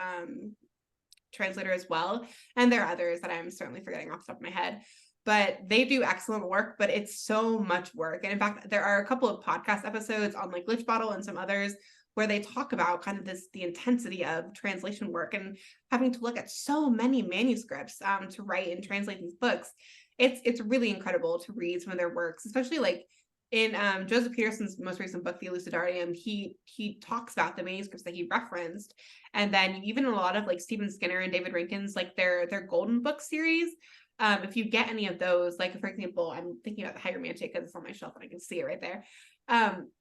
translator as well, and there are others that I'm certainly forgetting off the top of my head. But they do excellent work, but it's so much work. And in fact, there are a couple of podcast episodes on like Glitch Bottle and some others where they talk about kind of the intensity of translation work and having to look at so many manuscripts to write and translate these books. It's really incredible to read some of their works, especially like in Joseph Peterson's most recent book, The Elucidarium. He talks about the manuscripts that he referenced, and then even a lot of like Stephen Skinner and David Rankin's like their Golden Book series. If you get any of those, like for example, I'm thinking about the Hieromantic because it's on my shelf and I can see it right there.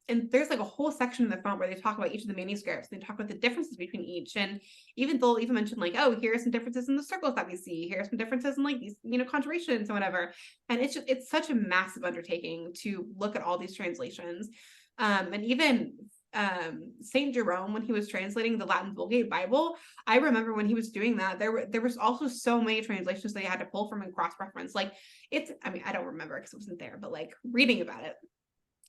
And there's like a whole section in the front where they talk about each of the manuscripts. They talk about the differences between each, and even they'll even mention like, oh, here are some differences in the circles that we see. Here are some differences in like these, conjurations and whatever. And it's such a massive undertaking to look at all these translations. And even Saint Jerome, when he was translating the Latin Vulgate Bible, I remember when he was doing that, there was also so many translations that he had to pull from and cross-reference. Like I mean, I don't remember because it wasn't there, but like reading about it,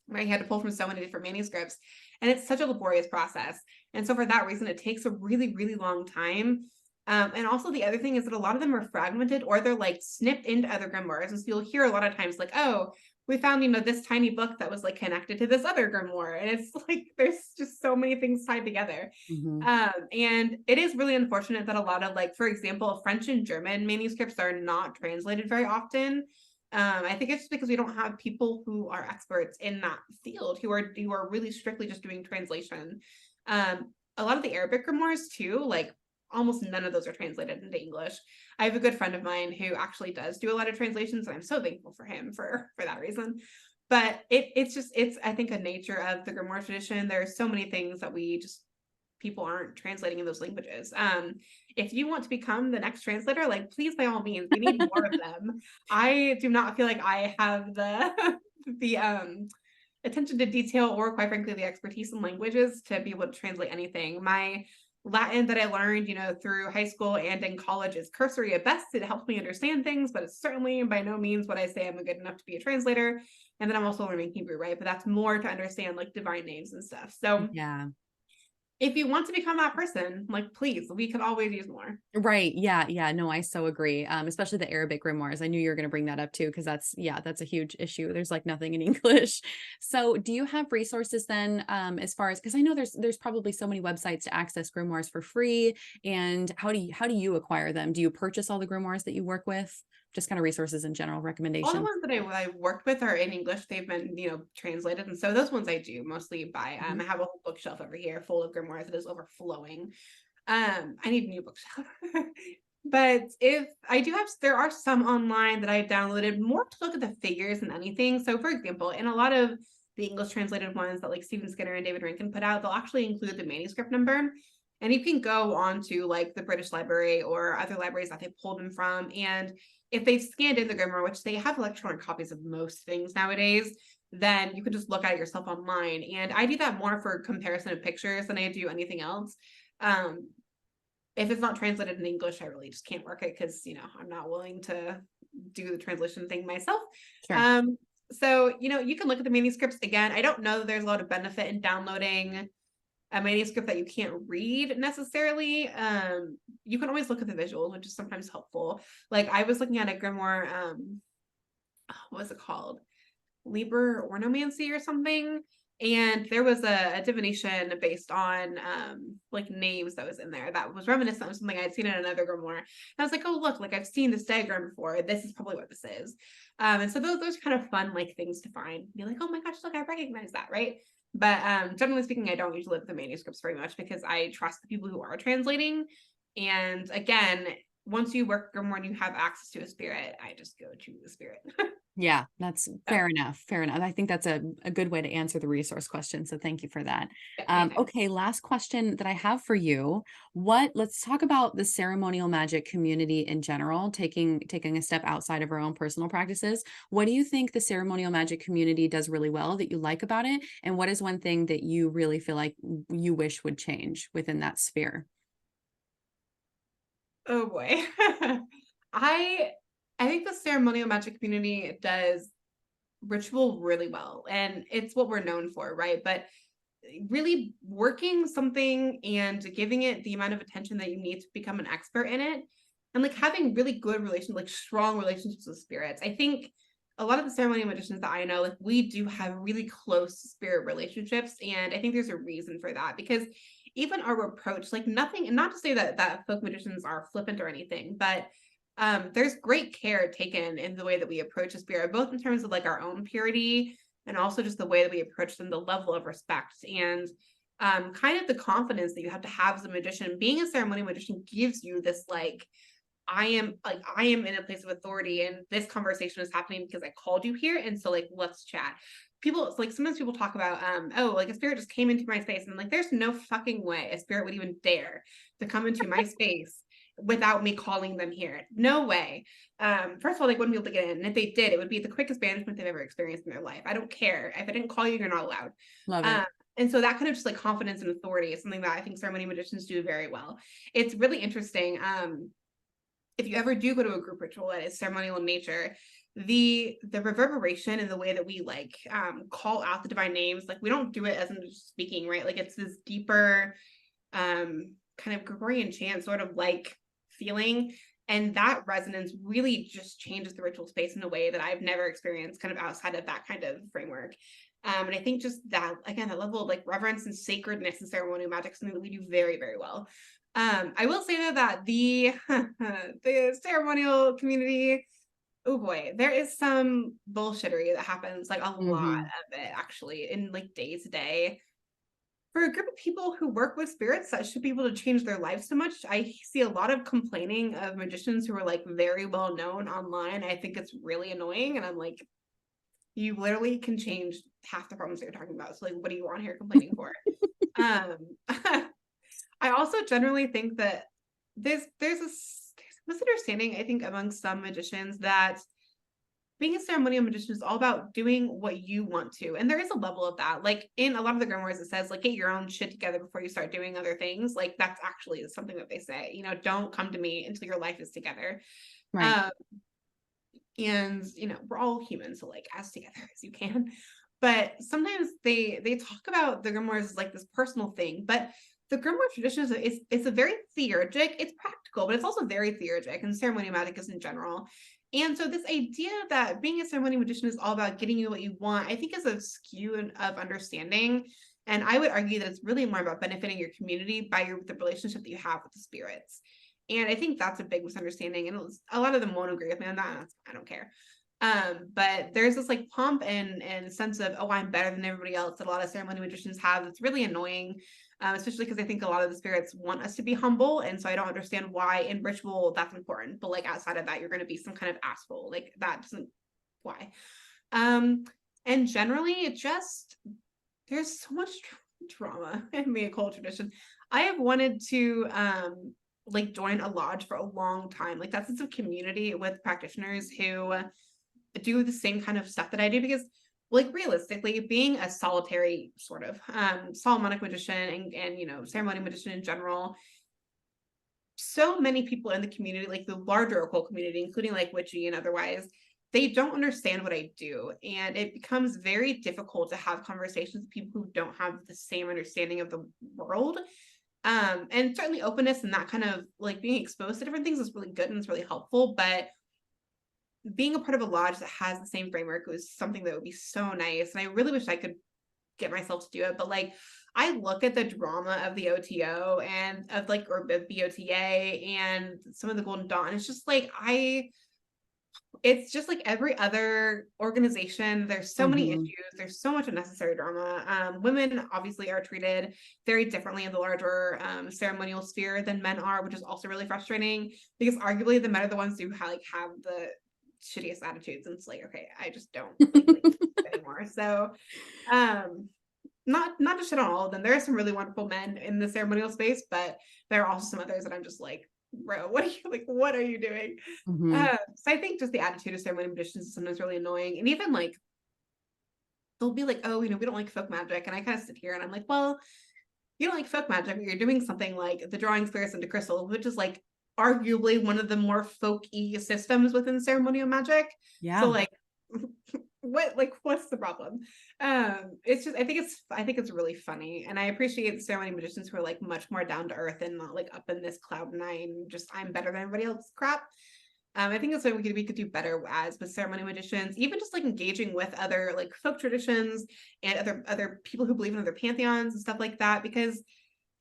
right? He had to pull from so many different manuscripts, and it's such a laborious process. And so for that reason, it takes a really, really long time. And also the other thing is that a lot of them are fragmented or they're like snipped into other grimoires. And so you'll hear a lot of times like, oh, we found, this tiny book that was like connected to this other grimoire. And it's like, there's just so many things tied together. Mhm. And it is really unfortunate that a lot of like, for example, French and German manuscripts are not translated very often. I think it's just because we don't have people who are experts in that field who are really strictly just doing translation. A lot of the Arabic grimoires too, like almost none of those are translated into English. I have a good friend of mine who actually does do a lot of translations, and I'm so thankful for him for that reason. But it's I think a nature of the grimoire tradition. There are so many things that people aren't translating in those languages. If you want to become the next translator, like please by all means, we need more of them. I do not feel like I have the the attention to detail or quite frankly the expertise in languages to be able to translate anything. My Latin that I learned, through high school and in college is cursory at best. It helps me understand things, but it's certainly by no means what I say I'm good enough to be a translator. And then I'm also learning Hebrew, right? But that's more to understand like divine names and stuff. So Yeah. if you want to become that person, like please, we could always use more. Right. Yeah. Yeah. No, I so agree. Especially the Arabic grimoires. I knew you were going to bring that up too, because that's a huge issue. There's like nothing in English. So do you have resources then, as far as, because I know there's probably so many websites to access grimoires for free. And how do you acquire them? Do you purchase all the grimoires that you work with? Just kind of resources in general, All the recommendations. ones that I worked with are in English. They've been, translated. And so those ones I do mostly buy. Mhm. I have a whole bookshelf over here full of grimoires that is overflowing. I need a new bookshelf. But if I do have, there are some online that I've downloaded more to look at the figures than anything. So for example, in a lot of the English translated ones that like Stephen Skinner and David Rankin put out, they'll actually include the manuscript number. And you can go on to like the British Library or other libraries that they pulled them from. And if they've scanned in the Grimoire, which they have electronic copies of most things nowadays, then you can just look at it yourself online. And I do that more for comparison of pictures than I do anything else. If it's not translated in English, I really just can't work it because, I'm not willing to do the translation thing myself. Sure. So, you can look at the manuscripts again. I don't know that there's a lot of benefit in downloading a manuscript that you can't read necessarily. You can always look at the visuals, which is sometimes helpful. Like I was looking at a grimoire, what was it called? Liber Ornomancy or something. And there was a divination based on like names that was in there that was reminiscent of something I'd seen in another grimoire. And I was like, oh look, like I've seen this diagram before. This is probably what this is. And so those are kind of fun like things to find. Be like, oh my gosh, look, I recognize that, right? But generally speaking, I don't usually look at the manuscripts very much because I trust the people who are translating. And again, once you work grimoire and you have access to a spirit, I just go to the spirit. Yeah, that's fair enough. Fair enough. I think that's a good way to answer the resource question. So thank you for that. Yeah, Okay, last question that I have for you. Let's talk about the ceremonial magic community in general, taking a step outside of our own personal practices. What do you think the ceremonial magic community does really well that you like about it? And what is one thing that you really feel like you wish would change within that sphere? oh boy. I I think the ceremonial magic community does ritual really well, and it's what we're known for, right? But really working something and giving it the amount of attention that you need to become an expert in it, and like having really good relations, like strong relationships with spirits. I think a lot of the ceremonial magicians that I know, like we do have really close spirit relationships, and I think there's a reason for that because even our approach, like nothing, and not to say that folk magicians are flippant or anything, but there's great care taken in the way that we approach a spirit, both in terms of like our own purity and also just the way that we approach them, the level of respect and kind of the confidence that you have to have as a magician. Being a ceremonial magician gives you this like I am in a place of authority and this conversation is happening because I called you here. And so like let's chat. People like sometimes people talk about oh like a spirit just came into my space and I'm like there's no fucking way a spirit would even dare to come into my space without me calling them here. No way. First of all, they wouldn't be able to get in. And if they did, it would be the quickest banishment they've ever experienced in their life. I don't care. If I didn't call you, you're not allowed. Love it. Um, and so that kind of just like confidence and authority is something that I think ceremony magicians do very well. It's really interesting. If you ever do go to a group ritual that is ceremonial in nature, the reverberation and the way that we like call out the divine names, like we don't do it as I'm just speaking, right? Like it's this deeper kind of Gregorian chant sort of like feeling. And that resonance really just changes the ritual space in a way that I've never experienced kind of outside of that kind of framework. And I think just that, again, that level of like reverence and sacredness and ceremonial magic is something that we do very, very well. I will say though that the the ceremonial community, oh boy, there is some bullshittery that happens, like a lot Mhm. of it actually in like day to day for a group of people who work with spirits that should be able to change their lives so much. I see a lot of complaining of magicians who are like very well known online. I think it's really annoying. And I'm like, you literally can change half the problems that you're talking about. So like, what do you want here complaining for? Um, I also generally think that there's a misunderstanding, I think, among some magicians that being a ceremonial magician is all about doing what you want to. And there is a level of that. Like in a lot of the grimoires, it says, like, get your own shit together before you start doing other things. Like that's actually something that they say, you know, don't come to me until your life is together. Right. Um, and you know, we're all human, so like as together as you can. But sometimes they talk about the grimoires as like this personal thing, but the grimoire tradition is it's a very theurgic, it's practical, but it's also very theurgic, and ceremonial magic is in general. And so this idea that being a ceremonial magician is all about getting you what you want, I think is a skew of understanding. And I would argue that it's really more about benefiting your community by the relationship that you have with the spirits. And I think that's a big misunderstanding. And a lot of them won't agree with me on that. I don't care. But there's this like pomp and sense of, oh, I'm better than everybody else that a lot of ceremony magicians have. It's really annoying, especially because I think a lot of the spirits want us to be humble. And so I don't understand why in ritual that's important. But like outside of that, you're going to be some kind of asshole. Like that doesn't, why? And generally, it just, there's so much drama in the occult tradition. I have wanted to like join a lodge for a long time. Like that sense of community with practitioners who do the same kind of stuff that I do because like realistically being a solitary sort of Solomonic magician and you know ceremonial magician in general, so many people in the community, like the larger occult community, including like witchy and otherwise, they don't understand what I do. And it becomes very difficult to have conversations with people who don't have the same understanding of the world. And certainly openness and that kind of like being exposed to different things is really good and it's really helpful. But being a part of a lodge that has the same framework was something that would be so nice. And I really wish I could get myself to do it, but like I look at the drama of the OTO and of like or the BOTA and some of the Golden Dawn. It's just like it's just like every other organization. There's so many issues. There's so much unnecessary drama. Women obviously are treated very differently in the larger ceremonial sphere than men are, which is also really frustrating because arguably the men are the ones who have the shittiest attitudes. And it's like, okay, I just don't like anymore. So not to shit on all of them. There are some really wonderful men in the ceremonial space, but there are also some others that I'm just like, bro, what are you doing? So I think just the attitude of ceremonial magicians is sometimes really annoying. And even like they'll be like, oh, we don't like folk magic. And I kind of sit here and I'm like, well, you don't like folk magic, but you're doing something like the drawing spirits into crystal, which is like arguably one of the more folky systems within ceremonial magic. Yeah. So like what's the problem? It's just I think it's really funny, and I appreciate the ceremonial magicians who are like much more down to earth and not like up in this cloud nine just I'm better than everybody else crap. I think that's what we could do better as with ceremonial magicians, even just like engaging with other like folk traditions and other people who believe in other pantheons and stuff like that, because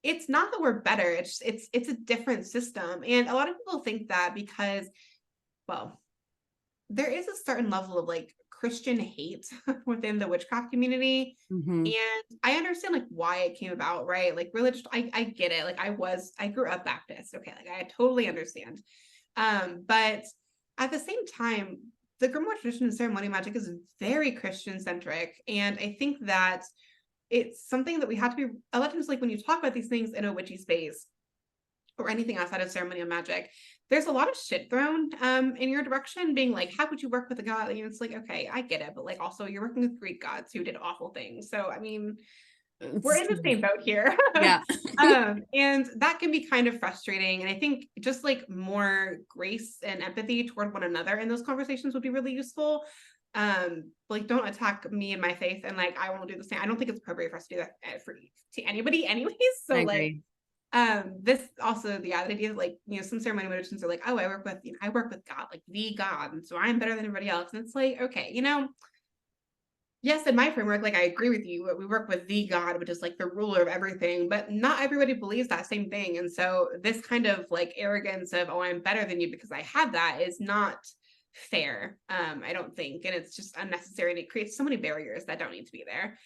it's not that we're better, it's a different system. And a lot of people think that because, well, there is a certain level of like Christian hate within the witchcraft community. And I understand like why it came about, right? Like religious, I get it. Like I grew up Baptist. Okay. Like I totally understand. But at the same time, the grimoire tradition of ceremonial magic is very Christian centric. And I think that it's something that we have to be, a lot of times, like when you talk about these things in a witchy space or anything outside of ceremonial magic, there's a lot of shit thrown in your direction, being like, how could you work with a god? And it's like, okay, I get it, but like also you're working with Greek gods who did awful things. So I mean, we're in the same boat here. Yeah. And that can be kind of frustrating. And I think just like more grace and empathy toward one another in those conversations would be really useful. Like don't attack me and my faith, and like I won't do the same. I don't think it's appropriate for us to do that to anybody anyways. So like this also the idea of like, some ceremonial magicians are like, oh, I work with God, like the God, and so I'm better than everybody else. And it's like, okay, yes, in my framework, like I agree with you, we work with the God, which is like the ruler of everything, but not everybody believes that same thing. And so this kind of like arrogance of, oh, I'm better than you because I have that, is not fair, I don't think. And it's just unnecessary, and it creates so many barriers that don't need to be there.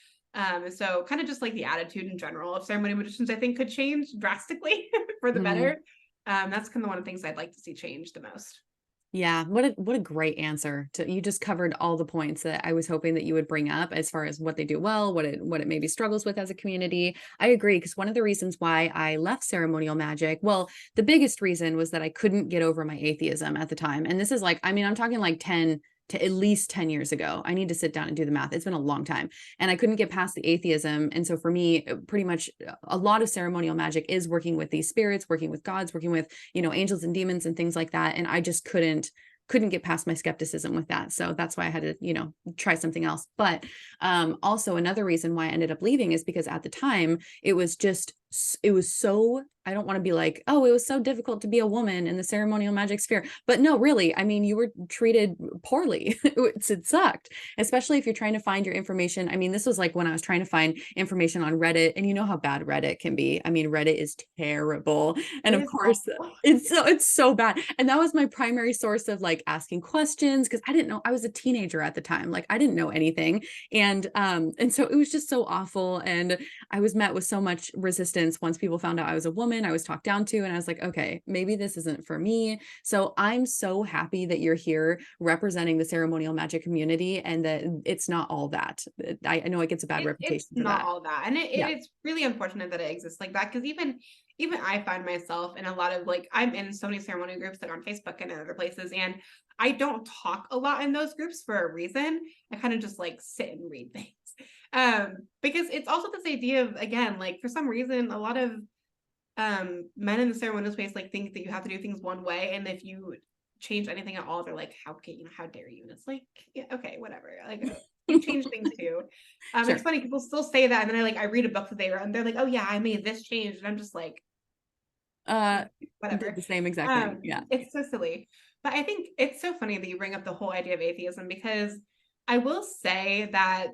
So kind of just like the attitude in general of ceremonial magicians, I think could change drastically for the better. That's kind of one of the things I'd like to see change the most. Yeah, what a great answer. You just covered all the points that I was hoping that you would bring up as far as what they do well, what it maybe struggles with as a community. I agree, because one of the reasons why I left ceremonial magic, well, the biggest reason was that I couldn't get over my atheism at the time. And this is like, I mean, I'm talking like 10 to at least 10 years ago. I need to sit down and do the math. It's been a long time, and I couldn't get past the atheism. And so for me, pretty much a lot of ceremonial magic is working with these spirits, working with gods, working with, angels and demons and things like that. And I just couldn't get past my skepticism with that. So that's why I had to, try something else. But also another reason why I ended up leaving is because at the time it was so, I don't want to be like, oh, it was so difficult to be a woman in the ceremonial magic sphere. But no, really, I mean, you were treated poorly. It sucked, especially if you're trying to find your information. I mean, this was like when I was trying to find information on Reddit, and you know how bad Reddit can be. I mean, Reddit is terrible. And of course, it's so bad. And that was my primary source of like asking questions, because I didn't know, I was a teenager at the time. Like I didn't know anything. And so it was just so awful. And I was met with so much resistance once people found out I was a woman. I was talked down to, and I was like, okay, maybe this isn't for me. So I'm so happy that you're here representing the ceremonial magic community, and that it's not all that. I know it gets a bad reputation it's for not that. all that, and it's really unfortunate that it exists like that, because even I find myself in a lot of like, I'm in so many ceremonial groups like on Facebook and other places, and I don't talk a lot in those groups for a reason. I kind of just like sit and read things, because it's also this idea of, again, like for some reason a lot of men in the ceremonial space like think that you have to do things one way, and if you change anything at all, they're like, how dare you? And it's like, yeah, okay, whatever, like you change things too. Sure. It's funny, people still say that, and then I read a book that they wrote and they're like, oh yeah, I made this change, and I'm just like, whatever. Did the same exact thing. Yeah. It's so silly. But I think it's so funny that you bring up the whole idea of atheism, because I will say that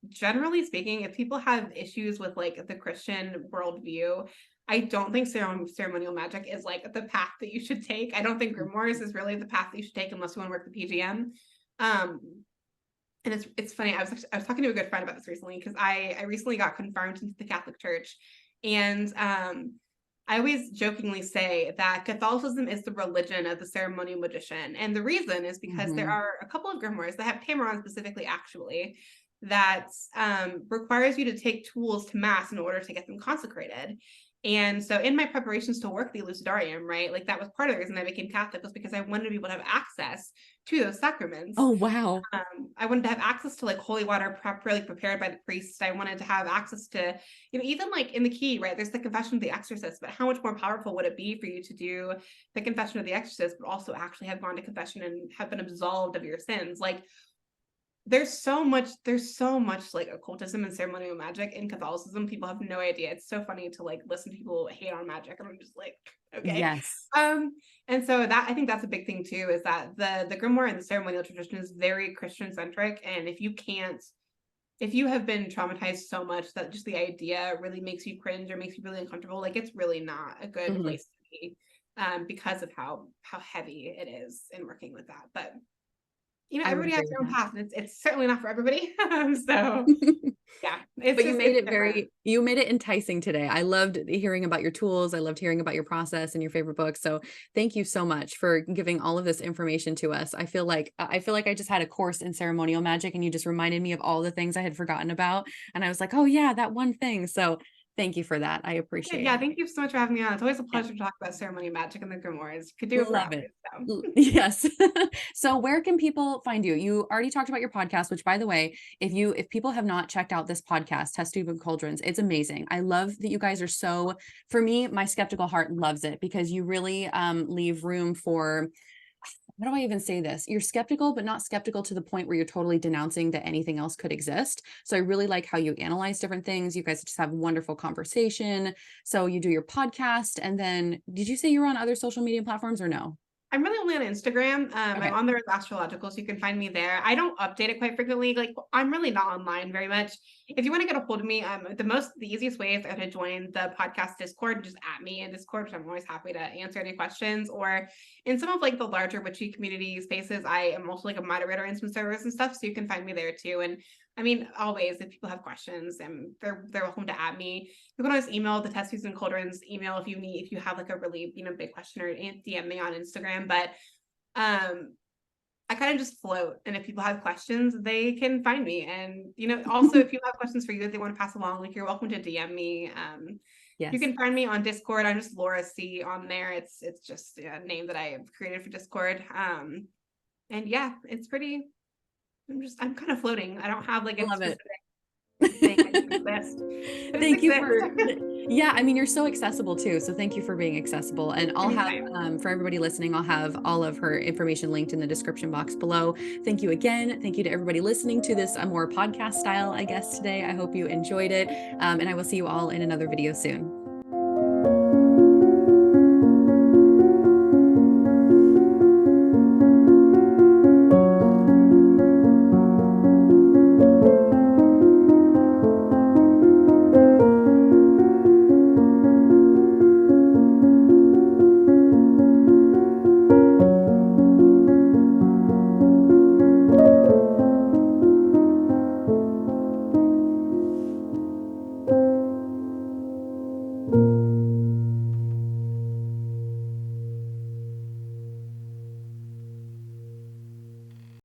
generally speaking, if people have issues with like the Christian worldview, I don't think ceremonial magic is like the path that you should take. I don't think grimoires is really the path that you should take unless you want to work the PGM. And it's funny. I was talking to a good friend about this recently because I recently got confirmed into the Catholic Church, and I always jokingly say that Catholicism is the religion of the ceremonial magician, and the reason is because there are a couple of grimoires that have Tameron specifically, actually, that requires you to take tools to mass in order to get them consecrated. And so in my preparations to work the Elucidarium, right, like that was part of the reason I became Catholic, was because I wanted to be able to have access to those sacraments. Oh, wow. I wanted to have access to like holy water properly prepared by the priest. I wanted to have access to, you know, even like in the key, right, there's the confession of the exorcist, but how much more powerful would it be for you to do the confession of the exorcist, but also actually have gone to confession and have been absolved of your sins? Like, there's so much like occultism and ceremonial magic in Catholicism. People have no idea. It's so funny to like listen to people hate on magic, and I'm just like, okay. Yes. And so that, I think that's a big thing too, is that the grimoire and the ceremonial tradition is very Christian centric. And if you have been traumatized so much that just the idea really makes you cringe or makes you really uncomfortable, like it's really not a good place to be, because of how heavy it is in working with that. But you know, everybody has their own path, and it's certainly not for everybody. So yeah, but you made it enticing today. I loved hearing about your tools. I loved hearing about your process and your favorite books. So thank you so much for giving all of this information to us. I feel like I just had a course in ceremonial magic, and you just reminded me of all the things I had forgotten about. And I was like, oh yeah, that one thing. So thank you for that. I appreciate it. Yeah, thank you so much for having me on. It's always a pleasure to talk about ceremonial magic and the grimoires. Could do it for hours. So. Yes. So where can people find you? You already talked about your podcast, which, by the way, if people have not checked out this podcast, Test Tube and Cauldrons, it's amazing. I love that you guys are so, for me, my skeptical heart loves it, because you really leave room for, how do I even say this? You're skeptical, but not skeptical to the point where you're totally denouncing that anything else could exist. So I really like how you analyze different things. You guys just have wonderful conversation. So you do your podcast, and then did you say you're on other social media platforms or no? I'm really only on Instagram. I'm on there as Astralogical, so you can find me there. I don't update it quite frequently. Like, I'm really not online very much. If you want to get a hold of me, the easiest way is to join the podcast Discord. Just at me in Discord, which I'm always happy to answer any questions. Or in some of like the larger witchy community spaces, I am also like a moderator in some servers and stuff, so you can find me there too. And I mean, always, if people have questions, and they're welcome to add me. You can always email the Test Tubes and Cauldrons email if you have like a really, you know, big question, or DM me on Instagram. But I kind of just float, and if people have questions, they can find me. And you know, also if you have questions for you that they want to pass along, like, you're welcome to DM me. Yes. You can find me on Discord. I'm just Laura C on there. It's just a name that I have created for Discord. And yeah, it's pretty. I'm kind of floating. I don't have like a specific thing list. Thank you yeah, I mean, you're so accessible too. So thank you for being accessible. And I'll have, for everybody listening, I'll have all of her information linked in the description box below. Thank you again. Thank you to everybody listening to this more podcast style, I guess, today. I hope you enjoyed it. And I will see you all in another video soon.